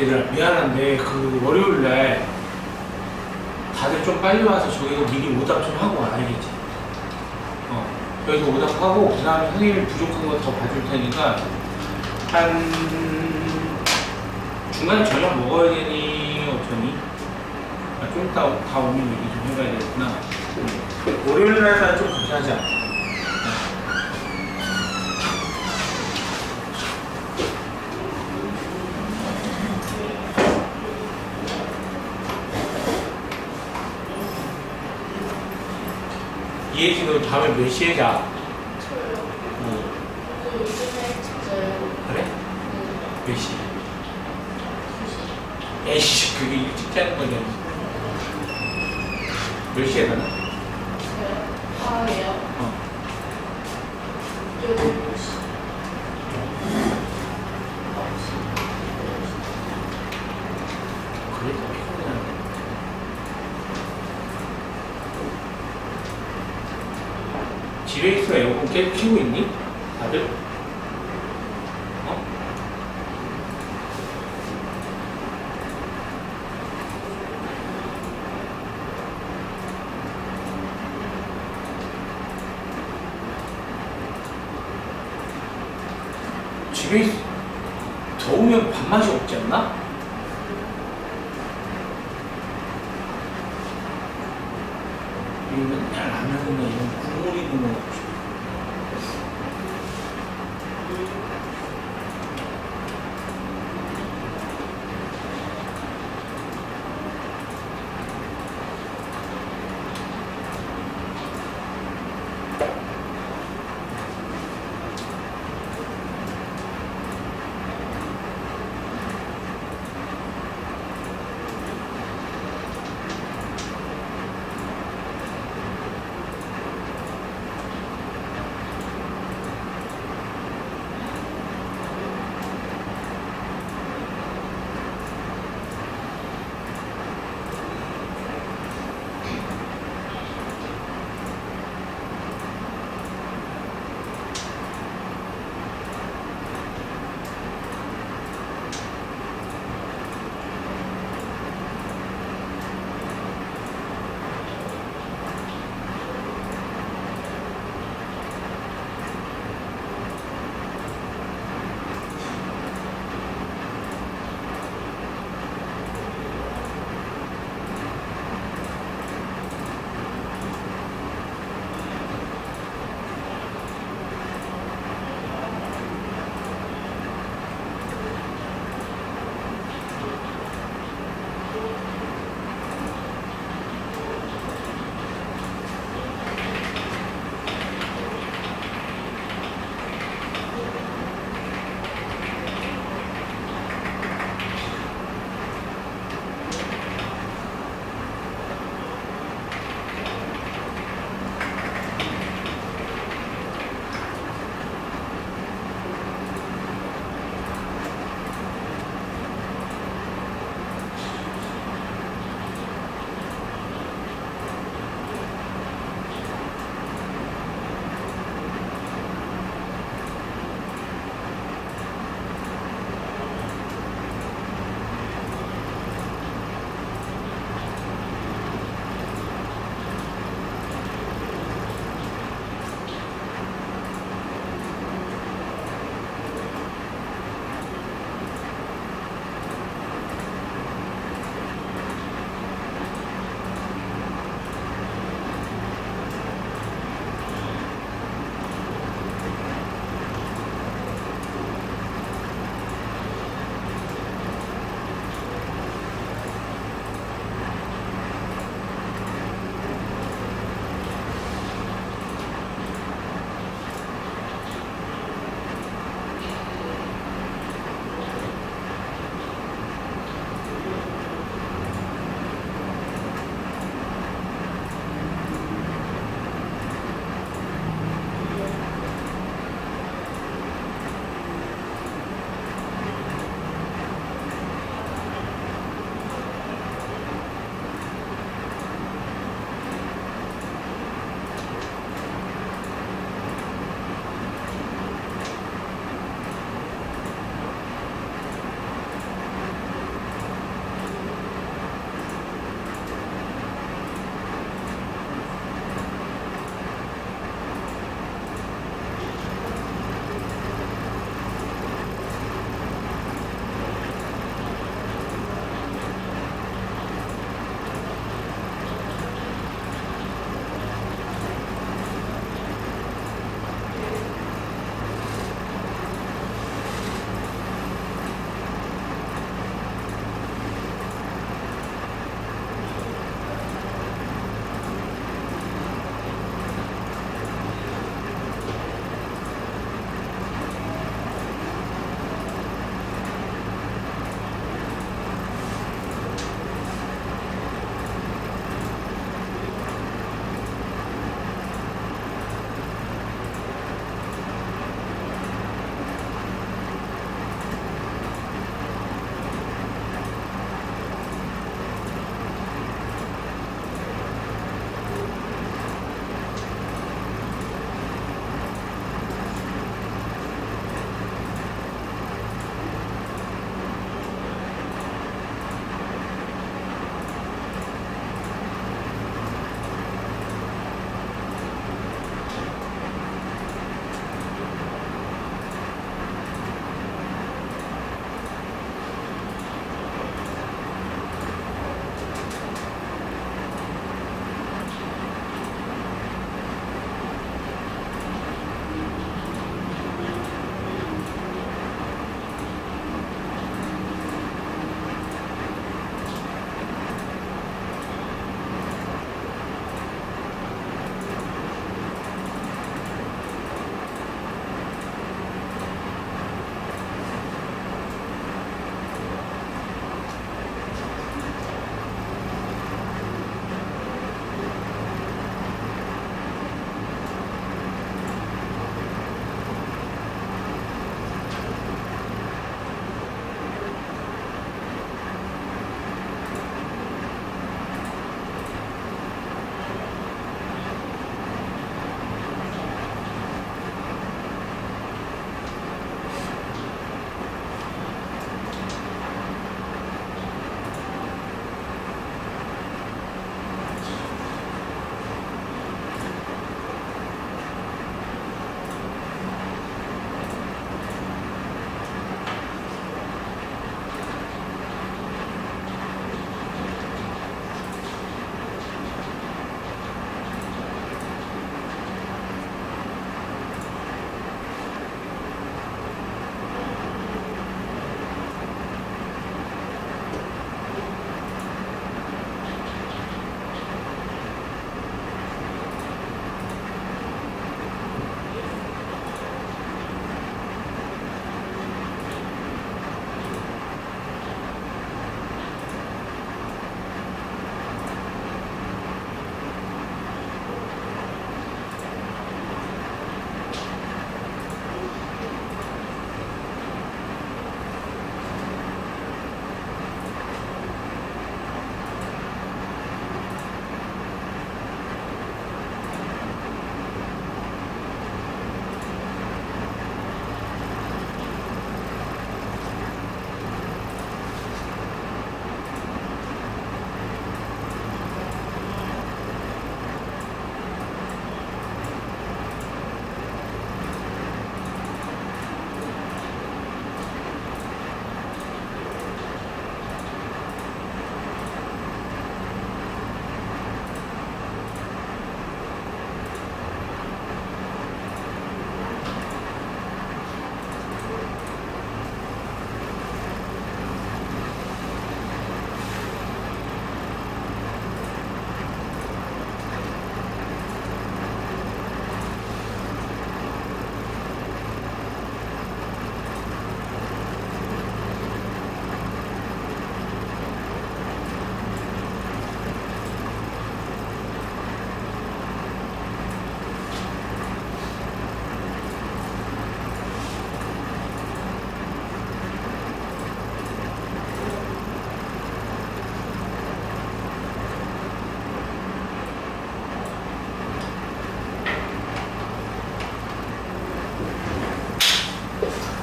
얘들아 미안한데 그 월요일날 다들 좀 빨리 와서 저기서 미리 오답 좀 하고 와, 알겠지? 여기서 오답하고 그 다음에 선생님이 부족한 거 더 봐줄 테니까 한 중간에 저녁 먹어야 되니 어쩌니? 좀 이따 다 오면 얘기 좀 해봐야 되겠구나. 월요일날만 좀 그렇게 하자. 이혜지 너 다음에 몇 시에 자? 저요? 저 요즘에 일찍 자요. 그래? 몇 시? 2시. 에이씨 그게 일찍 자는 거냐? 몇 시에 가나? 저요? 아예요? 어. 8시. 9시. 그래 더 피곤해. 집에 있어 에어컨 계속 키고 있니? 다들? 어? 집에 더우면 밥맛이 없지 않나? 이거 맨날 라면이나 이런 국물 있는 거 먹고 싶어.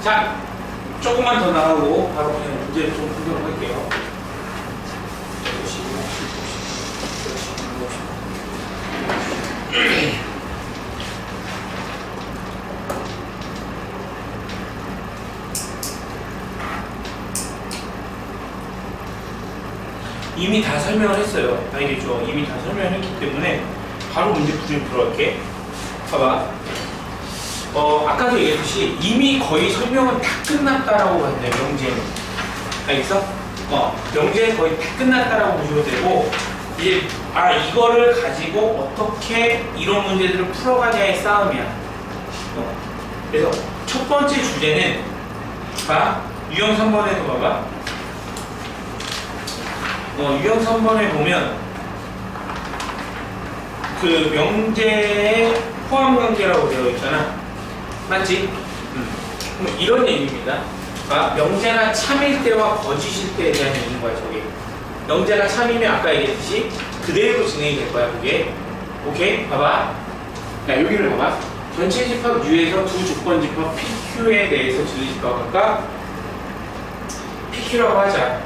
자, 조금만 더 나가고 바로 그냥 문제를 좀 풀도록 할게요. 이미 다 설명을 했어요. 알겠죠? 이미 다 설명을 했기 때문에 바로 문제 풀이 들어갈게. 봐봐. 아까도 얘기했듯이 이미 거의 설명은 다 끝났다라고 봤네요. 명제는. 알겠어? 명제는 거의 다 끝났다라고 보시면 되고 이제 이거를 가지고 어떻게 이런 문제들을 풀어가냐의 싸움이야. 그래서 첫 번째 주제는 유형 3번에도 봐봐. 유형 3번에 보면 그 명제의 포함 관계라고 되어 있잖아. 맞지? 그럼 이런 얘기입니다. 명제가 참일 때와 거짓일 때에 대한 얘기인 거야, 저게. 명제가 참이면 아까 얘기했듯이 그대로 진행이 될 거야, 그게. 오케이? 봐봐. 자, 여기를 봐봐. 전체 집합 U에서 두 조건 집합 PQ에 대해서 진리 집합할까? PQ라고 하자.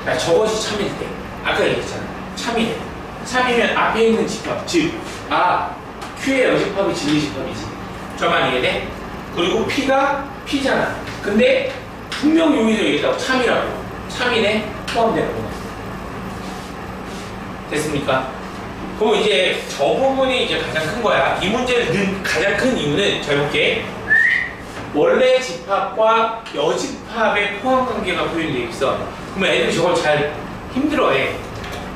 자, 저것이 참일 때. 아까 얘기했잖아. 참이래. 참이면 앞에 있는 집합. 즉, Q의 여집합이 진리 집합이지. 저만 이해돼? 그리고 P가 P잖아. 근데 분명 여기서 얘기했다고 참이라고. 참이네 포함되는 거. 됐습니까? 그럼 이제 저 부분이 이제 가장 큰 거야. 이 문제를 넣은 가장 큰 이유는 잘 볼게. 원래 집합과 여집합의 포함 관계가 표현되어 있어. 그러면 애들이 저걸 잘 힘들어해.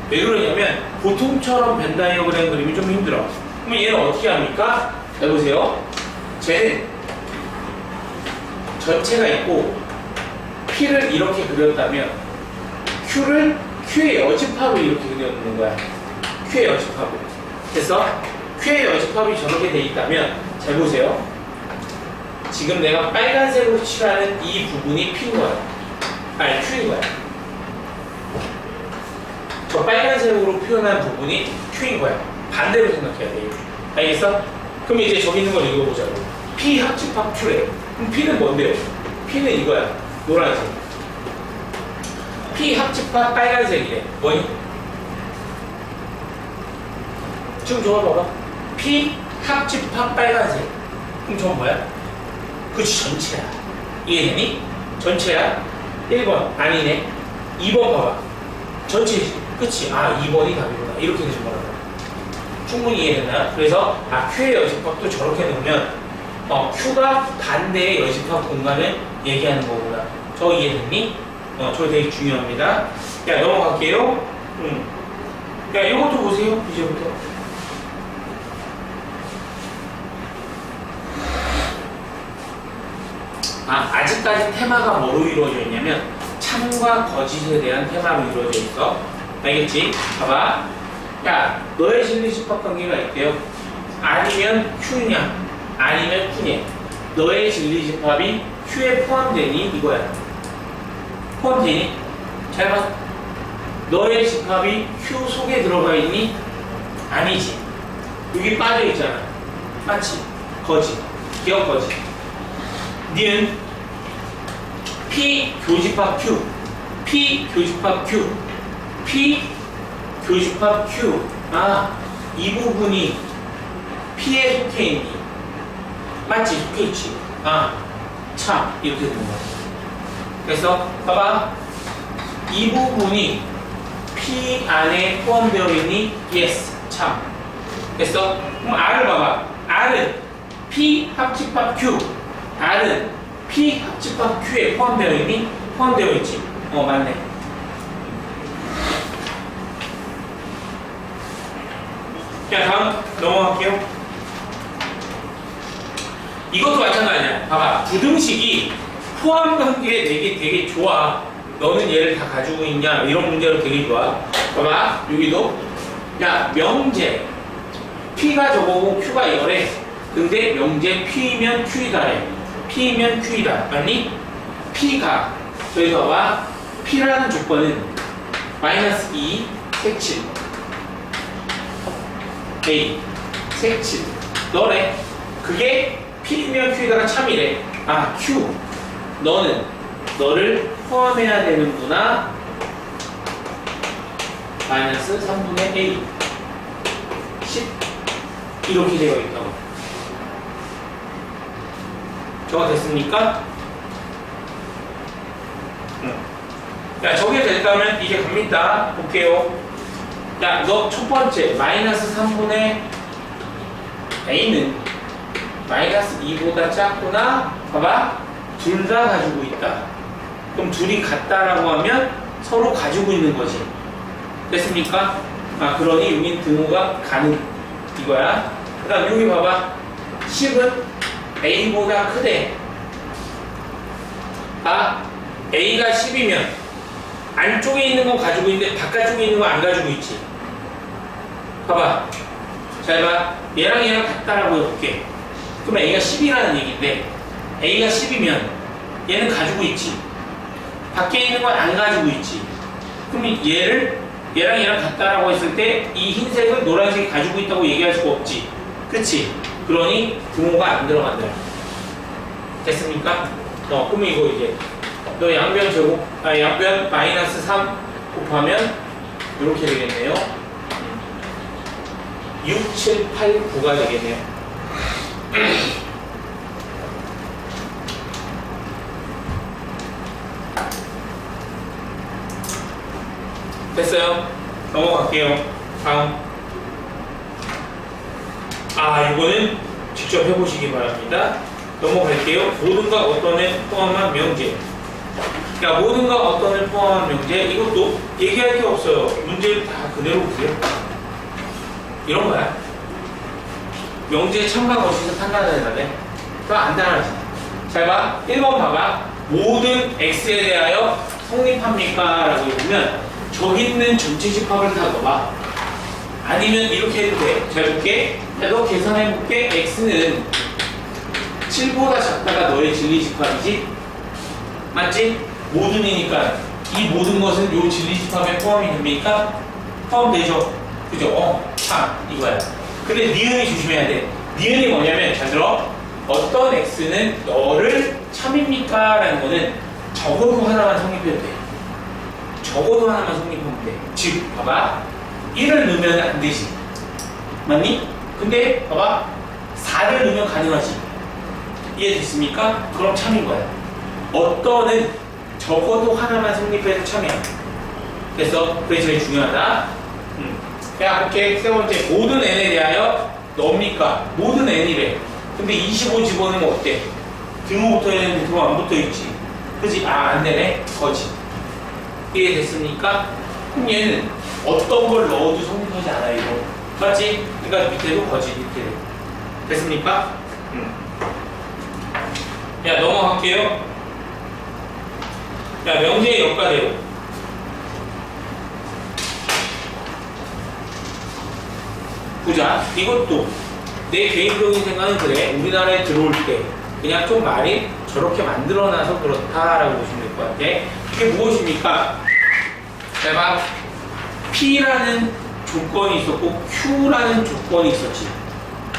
왜 그러냐면 보통처럼 벤 다이어그램 그림이 좀 힘들어. 그러면 얘는 어떻게 합니까? 잘 보세요. 쟤는 전체가 있고 P를 이렇게 그렸다면 Q를 Q의 여집합을 이렇게 그려놓는 거야. Q의 여집합을. 그래서 Q의 여집합이 저렇게 돼 있다면 잘 보세요. 지금 내가 빨간색으로 칠하는 이 부분이 P인 거야. Q인 거야. 저 빨간색으로 표현한 부분이 Q인 거야. 반대로 생각해야 돼. 알겠어? 그럼 이제 저기 있는 걸 읽어보자고. P 합집합 Q래. 그럼 P는 뭔데요? P는 이거야. 노란색. P 합집합 빨간색이래. 뭐니? 지금 저거 봐봐. P 합집합 빨간색. 그럼 저건 뭐야? 그치, 전체야. 이해되니? 전체야. 1번 아니네. 2번 봐봐. 전체지. 그치? 2번이 답이구나. 이렇게 되는 거라고. 충분히 이해됐나? 그래서 Q의 여집합도 저렇게 놓으면 Q가 반대의 여집합 공간을 얘기하는 거구나. 저 이해됐니? 저 되게 중요합니다. 야, 넘어갈게요. 야, 이것도 보세요. 이제부터. 아직까지 테마가 뭐로 이루어져 있냐면 참과 거짓에 대한 테마로 이루어져 있어. 알겠지? 봐봐. 야, 너의 진리 집합 관계가 있대요. 아니면 Q냐, 아니면 Q냐. 너의 진리 집합이 Q에 포함되니? 이거야. 포함되니? 잘 봐. 너의 집합이 Q 속에 들어가 있니? 아니지. 여기 빠져 있잖아. 맞지? 거짓. 기억 거짓. 니은 P 교집합 Q, P 교집합 Q, P 교집합 Q. 이 부분이 P에 속해 있니? 맞지? 속해 있지. 참 이렇게 되는 거야. 그래서 봐봐. 이 부분이 P 안에 포함되어 있니? Yes. 참. 됐어? 그럼 R을 봐봐. R은 P 합집합 Q. R은 P 합집합 Q에 포함되어 있니? 포함되어 있지. 맞네. 자, 다음 넘어갈게요. 이것도 마찬가지야. 봐봐. 부등식이 포함 관계 되게 좋아. 너는 얘를 다 가지고 있냐? 이런 문제로 되게 좋아. 봐봐. 여기도. 야, 명제. P가 저거고 Q가 이거래. 근데 명제 P면 Q이다래. P면 Q이다. 맞니? P가. 그래서 봐봐. P라는 조건은 -2 색칠 A 색칠 너래. 그게 P면 Q이다가 참이래. Q 너는 너를 포함해야 되는구나. 마이너스 3분의 A 10 이렇게 되어 있다고. 저거 됐습니까? 자, 저게 됐다면 이제 갑니다. 볼게요. 야, 너 첫 번째 마이너스 3분의 A는 마이너스 2보다 작구나. 봐봐. 둘 다 가지고 있다. 그럼 둘이 같다라고 하면 서로 가지고 있는 거지. 됐습니까? 아, 그러니 여긴 등호가 가는 이거야. 그 다음 여기 봐봐. 10은 A보다 크대. 아, A가 10이면 안쪽에 있는 거 가지고 있는데 바깥쪽에 있는 거 안 가지고 있지. 봐봐. 잘 봐. 얘랑 같다라고 해볼게. 그럼 A가 10이라는 얘기인데 A가 10이면 얘는 가지고 있지. 밖에 있는 건 안 가지고 있지. 그럼 얘랑 같다라고 했을 때 이 흰색은 노란색이 가지고 있다고 얘기할 수가 없지. 그치? 그러니 등호가 안 들어간다. 됐습니까? 그러면 이거 이제 너 양변 마이너스 3 곱하면 이렇게 되겠네요. 6, 7, 8, 9가 되겠네요. 됐어요? 넘어갈게요. 다음. 이거는 직접 해보시기 바랍니다. 넘어갈게요. 모든가 어떤을 포함한 명제. 야, 모든가 어떤을 포함한 명제. 이것도 얘기할 게 없어요. 문제를 다 그대로 보세요. 이런 거야. 명제 참가 거시에서 판단해야 돼. 그럼 안 따라하지. 잘 봐. 1번 봐봐. 모든 x에 대하여 성립합니까? 라고 해보면 저기 있는 전체 집합을 다 넣어봐. 아니면 이렇게 해도 돼. 잘 볼게. 야, 너 계산해볼게. x는 7보다 작다가 너의 진리 집합이지? 맞지? 모든이니까 이 모든 것은 요 진리 집합에 포함이 됩니까? 포함되죠? 그죠? 이거야. 근데 니은이 조심해야 돼. 니은이 뭐냐면, 잘 들어. 어떤 x는 너를 참입니까? 라는 거는 적어도 하나만 성립해도 돼. 적어도 하나만 성립하면 돼. 즉, 봐봐. 1을 넣으면 안 되지. 맞니? 근데, 봐봐. 4를 넣으면 가능하지. 이해됐습니까? 그럼 참인 거야. 어떤은 적어도 하나만 성립해도 참이야. 그래서 그게 제일 중요하다. 야, 이렇게 세 번째. 모든 n에 대하여 넣습니까? 모든 n이래. 근데 25 집어넣으면 어때? 등호 붙어 있는데 등호 안 붙어 있지. 그지? 안 되네. 거지. 이해됐습니까? 그럼 얘는 어떤 걸 넣어도 성립하지 않아, 이거. 맞지? 그러니까 밑에도 거지, 밑에도. 됐습니까? 야, 넘어갈게요. 야, 명제의 역과대로. 보자. 이것도 내 개인적인 생각은 그래. 우리나라에 들어올 때 그냥 좀 말이 저렇게 만들어놔서 그렇다라고 보시면 될 것 같아. 이게 무엇입니까? 잘 봐. P라는 조건이 있었고 Q라는 조건이 있었지.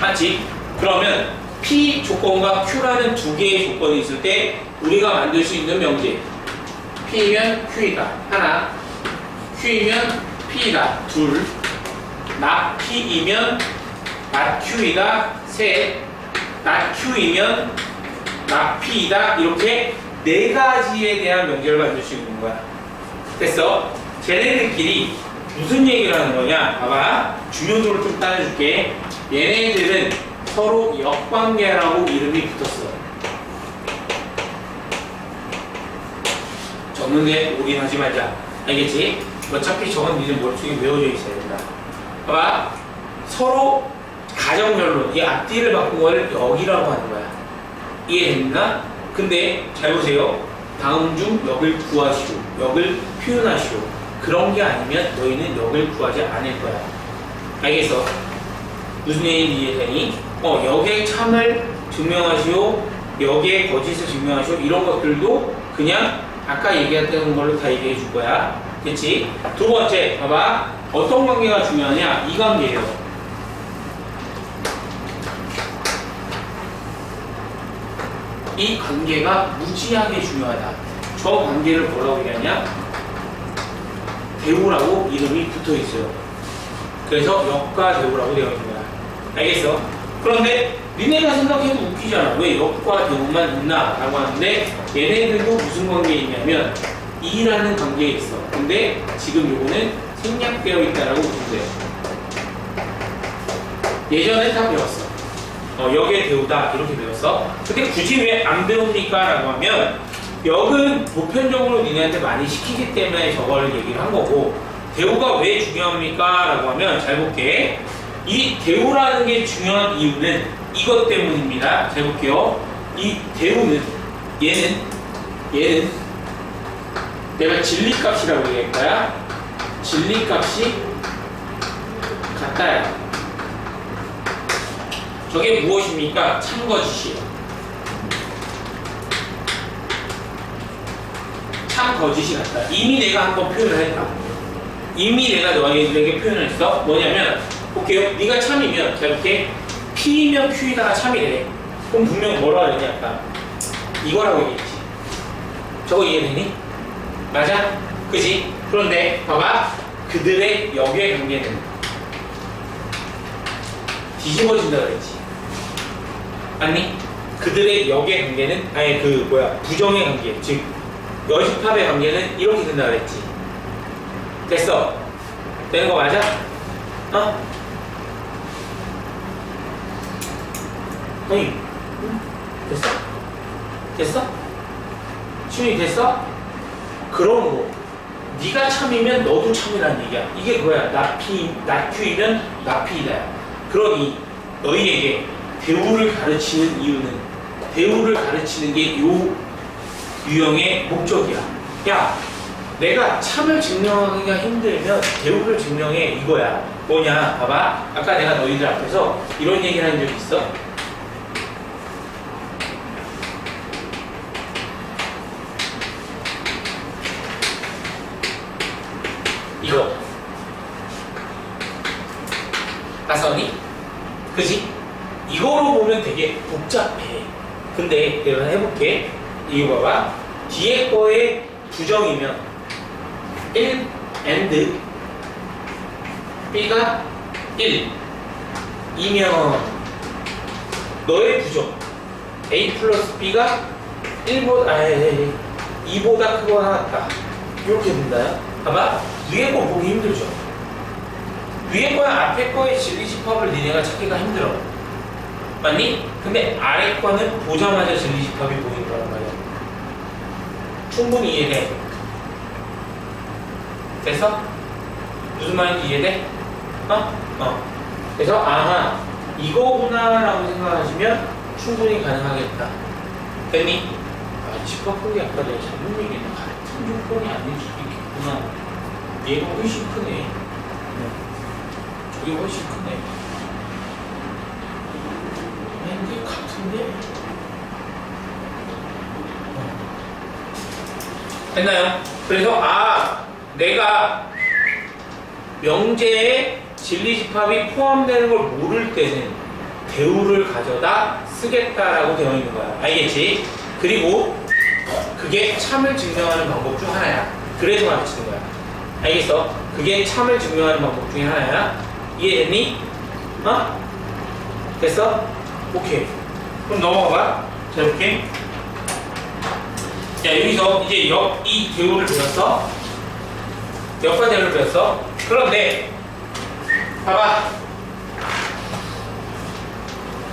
맞지? 그러면 P 조건과 Q라는 두 개의 조건이 있을 때 우리가 만들 수 있는 명제. P이면 Q이다. 하나. Q이면 P이다. 둘. not P이면 not Q이다. 셋. not Q이면 not P이다. 이렇게 네 가지에 대한 명제를 만들 수 있는 거야. 됐어? 쟤네들끼리 무슨 얘기를 하는 거냐? 봐봐. 중요도를 좀 따져줄게. 얘네들은 서로 역관계라고 이름이 붙었어. 적는데 올인하지 말자. 알겠지? 어차피 저건 니들 머릿속에 외워져 있어야 된다. 봐봐. 서로 가정별로 이 앞뒤를 바꾼 걸 역이라고 하는 거야. 이해됩니까? 근데 잘 보세요. 다음 중 역을 구하시오. 역을 표현하시오. 그런 게 아니면 너희는 역을 구하지 않을 거야. 알겠어? 무슨 얘기인지 이해되니? 역의 참을 증명하시오. 역의 거짓을 증명하시오. 이런 것들도 그냥 아까 얘기했던 걸로 다 얘기해 줄 거야. 그치? 두 번째, 봐봐. 어떤 관계가 중요하냐? 이 관계예요. 이 관계가 무지하게 중요하다. 저 관계를 뭐라고 얘기하냐? 대우라고 이름이 붙어 있어요. 그래서 역과 대우라고 되어 있는 거야. 알겠어? 그런데 니네가 생각해도 웃기잖아. 왜 역과 대우만 있나? 라고 하는데 얘네들도 무슨 관계에 있냐면 이라는 관계에 있어. 근데 지금 요거는 생략되어 있다라고 보면 돼. 예전에 다 배웠어. 역의 대우다 이렇게 배웠어. 근데 굳이 왜 안 배웁니까? 라고 하면 역은 보편적으로 니네한테 많이 시키기 때문에 저걸 얘기를 한 거고, 대우가 왜 중요합니까? 라고 하면 잘 볼게. 이 대우라는 게 중요한 이유는 이것 때문입니다. 잘 볼게요. 이 대우는 얘는 내가 진리값이라고 얘기할 거야. 진리값이 같다야. 저게 무엇입니까? 참거짓이에요. 참거짓이 같다. 이미 내가 한번 표현을 했다. 이미 내가 너에게 표현을 했어. 뭐냐면 볼게요. 네가 참이면 자 이렇게 P면 Q이다가 참이래. 그럼 분명 뭐라고 그랬냐? 아까 이거라고 얘기했지. 저거 이해되니? 맞아? 그지? 그런데 봐봐. 그들의 역의 관계는 뒤집어진다 그랬지. 아니? 그들의 역의 관계는 아니 부정의 관계, 즉 여집합의 관계는 이렇게 된다 그랬지. 됐어? 되는 거 맞아? 아니 됐어? 됐어? 시윤이 됐어? 그러므로 네가 참이면 너도 참이라는 얘기야. 이게 뭐야? 나 Q이면 나 P이다. 그러니 너희에게 대우를 가르치는 이유는 대우를 가르치는 게 요 유형의 목적이야. 야, 내가 참을 증명하기가 힘들면 대우를 증명해. 이거야. 뭐냐? 봐봐. 아까 내가 너희들 앞에서 이런 얘기를 한 적 있어. 이거 아서니? 그지? 이거로 보면 되게 복잡해. 근데 내가 해볼게. 이거 봐봐. 뒤에 거에 부정이면 1 and B가 1 이면 너의 부정 A 플러스 B가 2보다 크거나 같다. 이렇게 된다. 봐봐. 위에 거 보기 힘들죠? 위에 거야 앞에 거의 진리집합을 니네가 찾기가 힘들어. 맞니? 근데 아래 거는 보자마자 진리집합이 보이는 거란 말이야. 충분히 이해돼? 됐어? 무슨 말인지 이해돼? 그래서 아하 이거구나 라고 생각하시면 충분히 가능하겠다. 됐니? 집합폭이 아까 내가 잘못 얘기했는데 같은 조건이 아닐 수도 있겠구나. 얘가 훨씬 크네. 저게 훨씬 크네. 근데 같은데? 됐나요? 그래서 내가 명제에 진리집합이 포함되는 걸 모를 때는 대우를 가져다 쓰겠다라고 되어 있는 거야. 알겠지? 그리고 그게 참을 증명하는 방법 중 하나야. 그래서 가르치는 거야. 알겠어? 그게 참을 증명하는 방법 중에 하나야. 이해됐니? 됐어? 오케이. 그럼 넘어가봐. 자, 이렇게. 자, 여기서 이제 이 대우를 배웠어. 역과 대우를 배웠어. 그런데 봐봐.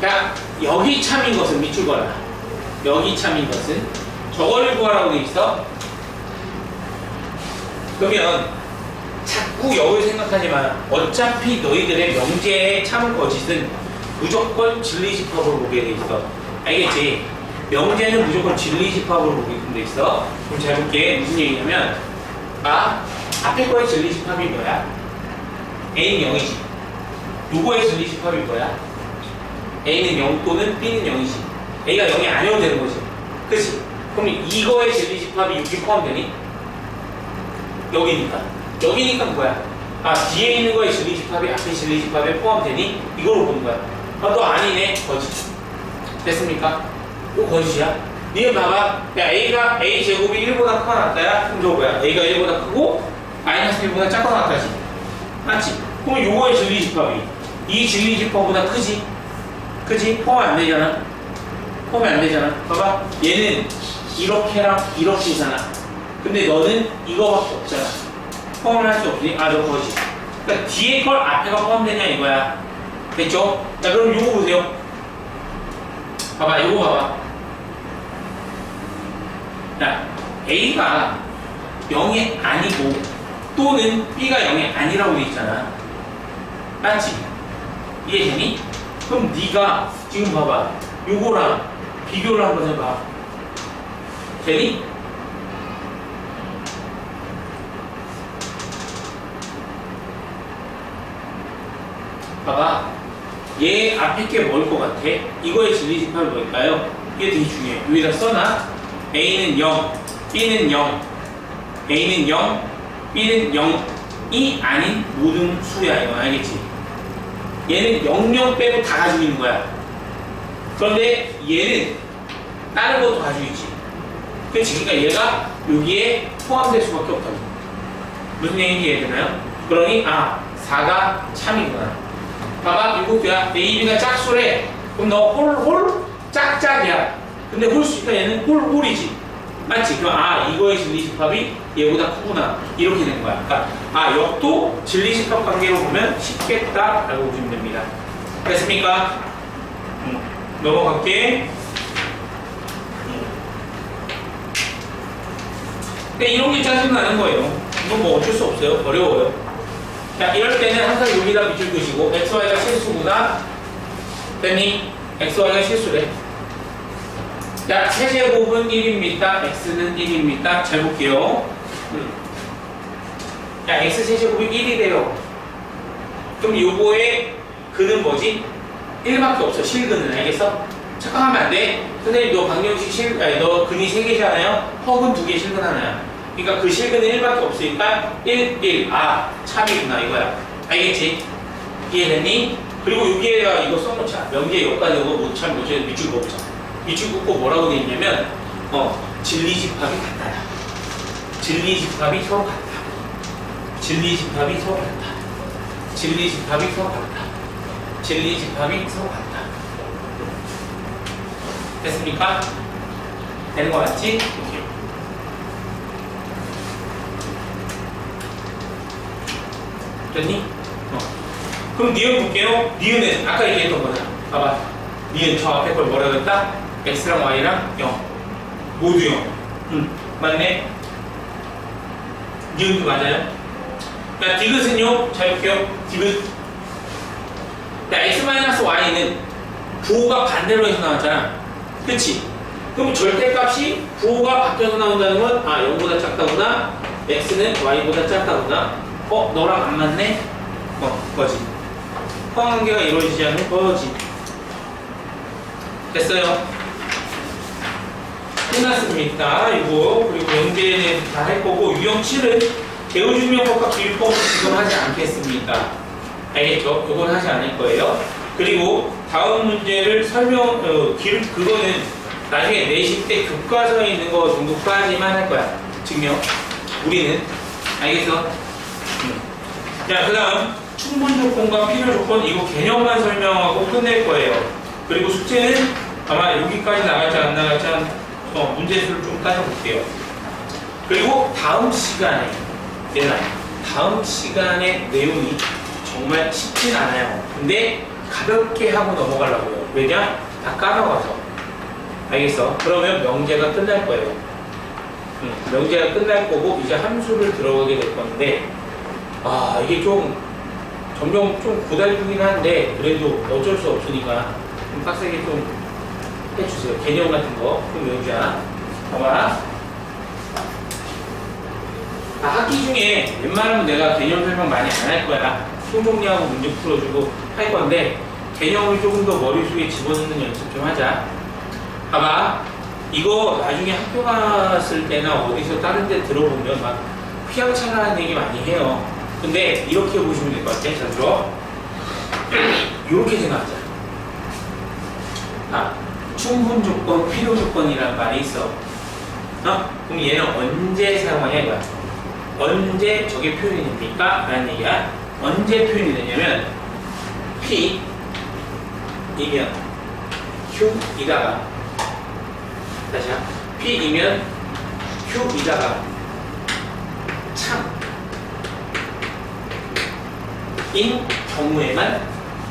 자, 여기 참인 것은 밑줄 거라. 여기 참인 것은 저거를 구하라고 돼 있어. 그러면 자꾸 역을 생각하지 마. 어차피 너희들의 명제의 참 거짓은 무조건 진리집합으로 보게 돼 있어. 알겠지? 명제는 무조건 진리집합으로 보게 돼 있어. 그럼 잘 볼게. 무슨 얘기냐면 앞에 거의 진리집합이 뭐야? A는 0이지. 누구의 진리집합이 뭐야? A는 0 또는 B는 0이지. A가 0이 아니어도 되는 거지. 그치? 그럼 이거의 진리집합이 6이 포함되니? 여기니까 뭐야? 뒤에 있는 거의 진리집합이 앞에 진리집합에 포함되니? 이걸로 보는 거야. 너 아니네. 거짓. 됐습니까? 이거 거짓이야. 니은 봐봐. 야, A가 A 제곱이 1보다 크거나 같다야? 그럼 저거 뭐야? A가 1보다 크고 마이너스 1보다 작거나 같다지. 맞지? 그럼 요거의 진리집합이 이 진리집합보다 크지? 그지? 포함 안 되잖아. 포함이 안 되잖아. 봐봐. 얘는 이렇게랑 이렇게잖아. 근데 너는 이거밖에 없잖아. 포함을 할 수 없으니 아, 너 거지. 그러니까 뒤에 걸 앞에가 포함되냐 이거야. 됐죠? 자, 그럼 요거 보세요. 봐봐, 요거 봐봐. 자, A가 0이 아니고 또는 B가 0이 아니라고 돼 있잖아. 맞지? 이해되니? 그럼 네가 지금 봐봐. 요거랑 비교를 한번 해봐. 되니? 봐봐. 얘 앞에 게 뭘 것 같아? 이거의 진리집합이 뭘까요? 이게 되게 중요해. 여기다 써놔. A는 0, B는 0, A는 0, B는 0이 아닌 모든 수야. 이거 알겠지? 얘는 0, 0 빼고 다 가지고 있는 거야. 그런데 얘는 다른 것도 가지고 있지. 그치? 그러니까 얘가 여기에 포함될 수밖에 없다고. 무슨 얘기인지 이해되나요? 그러니 4가 참이구나. 봐봐, 이거야. A, B가 짝수래. 그럼 너 홀 짝짝이야. 근데 홀 수 있다. 얘는 홀이지. 맞지? 그럼 이거의 진리집합이 얘보다 크구나. 이렇게 되는 거야. 그러니까 역도 진리집합 관계로 보면 쉽겠다라고 보시면 됩니다. 됐습니까? 넘어갈게. 근데 이런 게 짜증나는 거예요. 이건 뭐 어쩔 수 없어요. 어려워요. 자, 이럴 때는 항상 여기다 밑줄 그시고 XY가 실수구나. 됐니? XY가 실수래. 자, 세제곱은 1입니다. X는 1입니다. 잘 볼게요. 자, X 세제곱이 1이래요. 그럼 요거의 근은 뭐지? 1밖에 없어. 실근은. 알겠어? 착각하면 안 돼. 선생님, 너 방정식 너 근이 3개잖아요? 허근 2개, 실근 하나야. 그러니까 그 실근은 1밖에 없으니까 1. 참이구나 이거야. 알겠지? 이해됐니? 그리고 여기에다가 이거 써놓자. 명기에 여기까지 오고 못참 못해 밑줄 긋자. 밑줄 긋고 뭐라고 돼 있냐면 진리집합이 같다야. 진리집합이 서로 같다. 진리집합이 서로 같다. 진리집합이 서로 같다. 진리집합이 서로 같다. 됐습니까? 되는 거 맞지? 오케이. 됐니? 그럼 니은 볼게요. 니은은 아까 얘기했던 거잖아. 봐봐. 니은 저 앞에 걸 뭐라고 했다? X랑 Y랑 0. 모두 0. 맞네? 니은도 맞아요? 자, 디귿은요? 잘 볼게요. 디귿. 자, X-Y는 부호가 반대로 해서 나왔잖아. 그치? 그럼 절대값이 부호가 바뀌어서 나온다는 건 0보다 작다구나. X는 Y보다 작다구나. 너랑 안 맞네? 거지. 포함관계가 이루어지지 않는 거지. 됐어요. 끝났습니다. 이거. 그리고 연계는 다 할 거고, 유형 7은 개우증명법과 비율법은 지금 하지 않겠습니다. 알겠죠? 이건 하지 않을 거예요. 그리고 다음 문제를 그거는 나중에 내실 때 교과서에 있는 거 정도까지만 할 거야. 증명. 우리는. 알겠어? 자, 그 다음 충분 조건과 필요 조건 이거 개념만 설명하고 끝낼 거예요. 그리고 숙제는 아마 여기까지 나갈지 안 나갈지 문제수를 좀 따져볼게요. 그리고 다음 시간에 다음 시간의 내용이 정말 쉽진 않아요. 근데 가볍게 하고 넘어가려고요. 왜냐? 다 까먹어서. 알겠어? 그러면 명제가 끝날 거예요. 명제가 끝날 거고 이제 함수를 들어가게 될 건데 이게 좀 점점 좀 고달프긴 한데 그래도 어쩔 수 없으니까 좀 빡세게 좀 해주세요. 개념 같은 거 좀 외우자. 봐봐. 학기 중에 웬만하면 내가 개념 설명 많이 안 할 거야. 소정리하고 문제 풀어주고 할 건데 개념을 조금 더 머릿속에 집어넣는 연습 좀 하자. 봐봐. 이거 나중에 학교 갔을 때나 어디서 다른 데 들어보면 막 휘황찬란한 얘기 많이 해요. 근데 이렇게 보시면 될 것 같아. 자, 들어. 이렇게 생각하자. 충분 조건, 필요 조건이라는 말이 있어. 그럼 얘는 언제 사용하냐 이거야. 언제 저게 표현이 됩니까? 라는 얘기야. 언제 표현이 되냐면 P 이면 Q이다가 다시야. P이면 Q이다가 참인 경우에만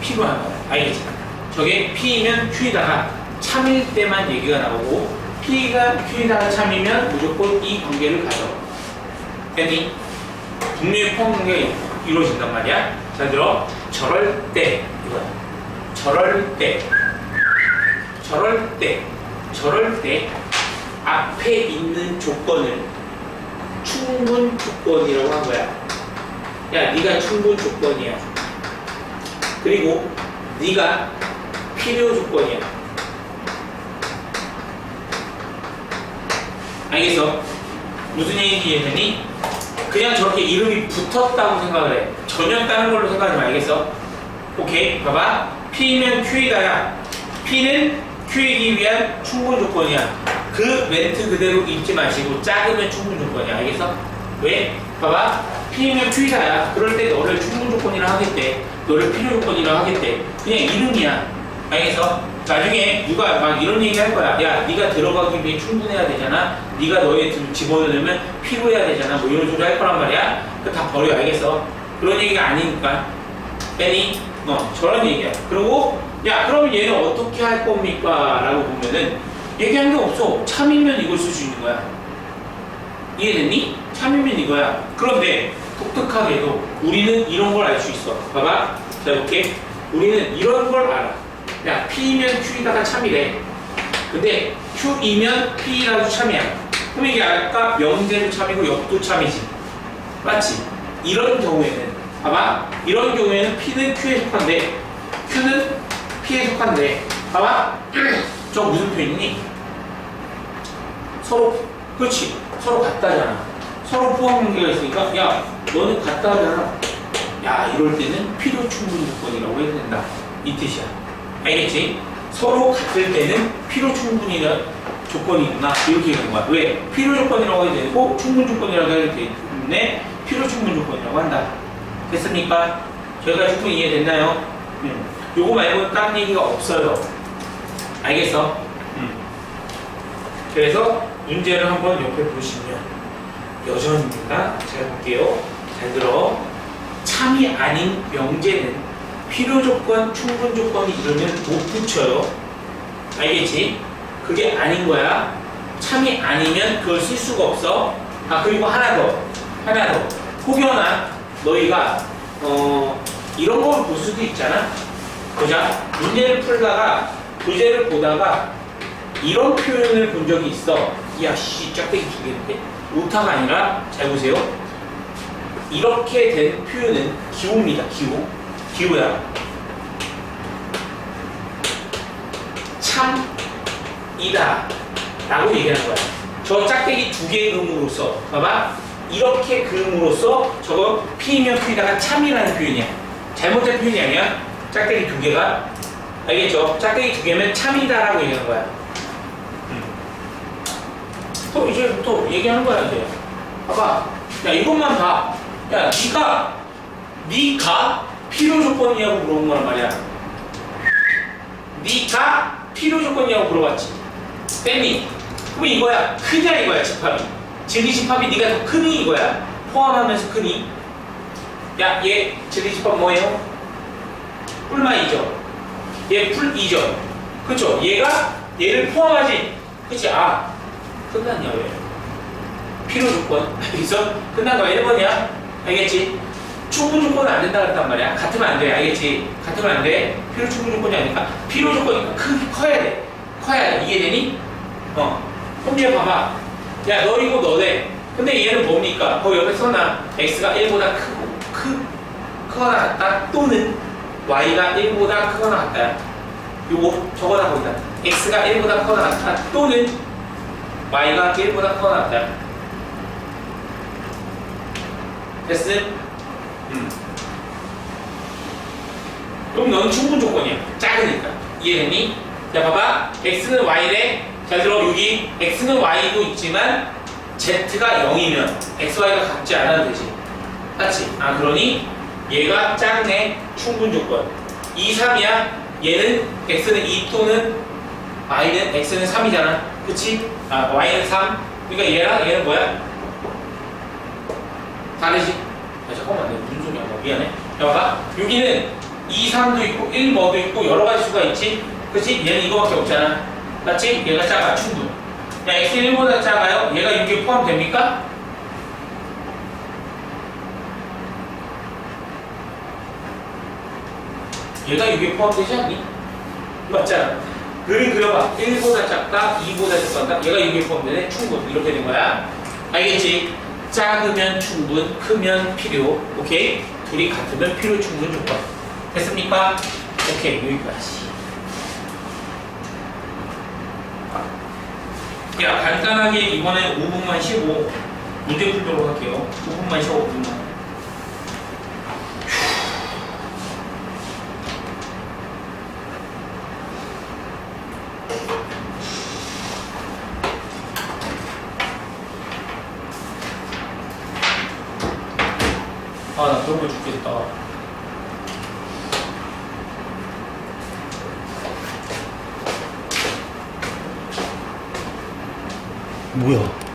필요한 거야. 알겠지? 저게 P이면 Q이다가 참일 때만 얘기가 나오고 P가 Q이다가 참이면 무조건 이 관계를 가져. 됐니? 분명히 포함 관계가 이루어진단 말이야. 잘 들어. 저럴 때 이거야. 저럴 때 앞에 있는 조건을 충분 조건이라고 한 거야. 야, 네가 충분 조건이야. 그리고 네가 필요 조건이야. 알겠어? 무슨 얘기인지 이해되니? 그냥 저렇게 이름이 붙었다고 생각을 해. 전혀 다른 걸로 생각하지 마. 알겠어? 오케이, 봐봐. P면 Q이다야. P는 Q이기 위한 충분 조건이야. 그 멘트 그대로 읽지 마시고 작으면 충분 조건이야. 알겠어? 왜? 봐봐. P면 Q이다야. 그럴 때 너를 충분 조건이라 하겠대. 너를 필요 조건이라 하겠대. 그냥 이름이야. 알겠어? 나중에 누가 막 이런 얘기 할 거야. 야, 네가 들어가기 위해 충분해야 되잖아. 네가 너의 집어넣으면 필요해야 되잖아. 뭐 이런 소리 할 거란 말이야. 그거 다 버려. 알겠어? 그런 얘기가 아니니까. 빼니? 저런 얘기야. 그리고 야, 그러면 얘는 어떻게 할 겁니까? 라고 보면은 얘기한 게 없어. 참이면 이걸 쓸 수 있는 거야. 이해됐니? 참이면 이거야. 그런데 독특하게도 우리는 이런 걸 알 수 있어. 봐봐. 자, 이렇게 우리는 이런 걸 알아. 야, P면 Q이다가 참이래. 근데 Q이면 P라도 참이야. 그럼 이게 아까 명제도 참이고 역도 참이지. 맞지? 이런 경우에는 봐봐. 이런 경우에는 P는 Q에 속한데 Q는 P에 속한데 봐봐. 저 무슨 표현이니? 서로, 그렇지. 서로 같다잖아. 서로 포함 관계가 있으니까 야, 너는 같다잖아. 야, 이럴 때는 필요 충분 조건이라고 해야 된다. 이 뜻이야. 알겠지? 서로 같을 때는 필요 충분이나 조건이구나. 이렇게 되는 거야. 왜? 필요 조건이라고 해야 되고 충분 조건이라고 해야 되기 때문에 필요 충분 조건이라고 한다. 됐습니까? 저희가 충분히 이해됐나요? 요거 말고 딴 얘기가 없어요. 알겠어? 그래서 문제를 한번 옆에 보시면 여전입니다. 잘 볼게요. 잘 들어. 참이 아닌 명제는 필요 조건, 충분 조건이 이러면 못 붙여요. 알겠지? 그게 아닌 거야. 참이 아니면 그걸 쓸 수가 없어. 아, 그리고 하나 더. 혹여나 너희가 이런 걸 볼 수도 있잖아. 보자. 문제를 풀다가 교재를 보다가 이런 표현을 본 적이 있어. 야, 씨, 짝대기 두 개인데? 오타가 아니라, 잘 보세요. 이렇게 된 표현은 기호입니다. 기호야. 참이다 라고 얘기하는 거야. 저 짝대기 두 개의 음으로써 봐봐. 이렇게 그음으로써 저거 P이면 Q이다가 참이라는 표현이야. 잘못된 표현이 아니야. 짝대기 두 개가. 알겠죠? 짝대기 두 개면 참이다라고 얘기하는 거야. 또 이제부터 얘기하는 거야. 이제 봐봐. 야, 이것만 봐. 야, 네가 필요 조건이냐고 물어본 거란 말이야. 네가 필요 조건이냐고 물어봤지. 뺐니? 그럼 이거야. 크냐 이거야. 집합이. 진리 집합이 네가 더 크니 이거야. 포함하면서 크니. 야, 얘 진리 집합 뭐예요? 뿔마이죠. 얘 풀이죠. 그쵸? 얘가 얘를 포함하지. 그치? 아, 끝났냐 왜? 필요 조건. 여기서 끝난 거야. 1번이야. 알겠지? 충분 조건은 안 된다 그랬단 말이야. 같으면 안 돼. 알겠지? 같으면 안 돼. 필요 충분 조건이 아니니까. 필요 조건이니까 커야 돼. 커야 돼. 이해되니? 그럼 얘 봐봐. 야, 너이고 너네. 근데 얘는 뭡니까? 거기 옆에 써놔. x가 1보다 크거나 같다. 또는 y가 1보다 크거나 같다. 요거 적어놔 거기다. x가 1보다 크거나 같다. 또는 y가 1보다 크거나 같다. 됐음? 그럼 너는 충분 조건이야. 작으니까. 이해됐니? 자, 봐봐. x는 y래. 잘 들어. 여기 x는 y도 있지만 z가 0이면 x, y가 같지 않아도 되지. 맞지? 아, 그러니 얘가 작네. 충분 조건. 2, 3이야. 얘는 x는 2 또는 y는 x는 3이잖아. 그치? 아, y는 3. 그러니까 얘랑 얘는 뭐야? 다르지? 야, 잠깐만. 내가 무슨 소리야. 미안해. 야, 봐봐. 여기는 2, 3도 있고 1 뭐도 있고 여러 가지 수가 있지? 그치? 얘는 이거밖에 없잖아. 맞지? 얘가 작아. 충분. 야, x는 1보다 작아요? 얘가 6에 포함됩니까? 얘가 6에 포함되지 않니? 맞잖아. 그림 그려봐. 1보다 작다, 2보다 작다. 얘가 6에 포함되네. 충분. 이렇게 된 거야. 알겠지? 작으면 충분, 크면 필요. 오케이? 둘이 같으면 필요 충분 조건. 됐습니까? 오케이. 여기까지. 야, 간단하게 이번에 5분만 쉬고 문제 풀도록 할게요. 5분만 쉬어, 5분만. 아, 나 그런 거 죽겠다. 뭐야?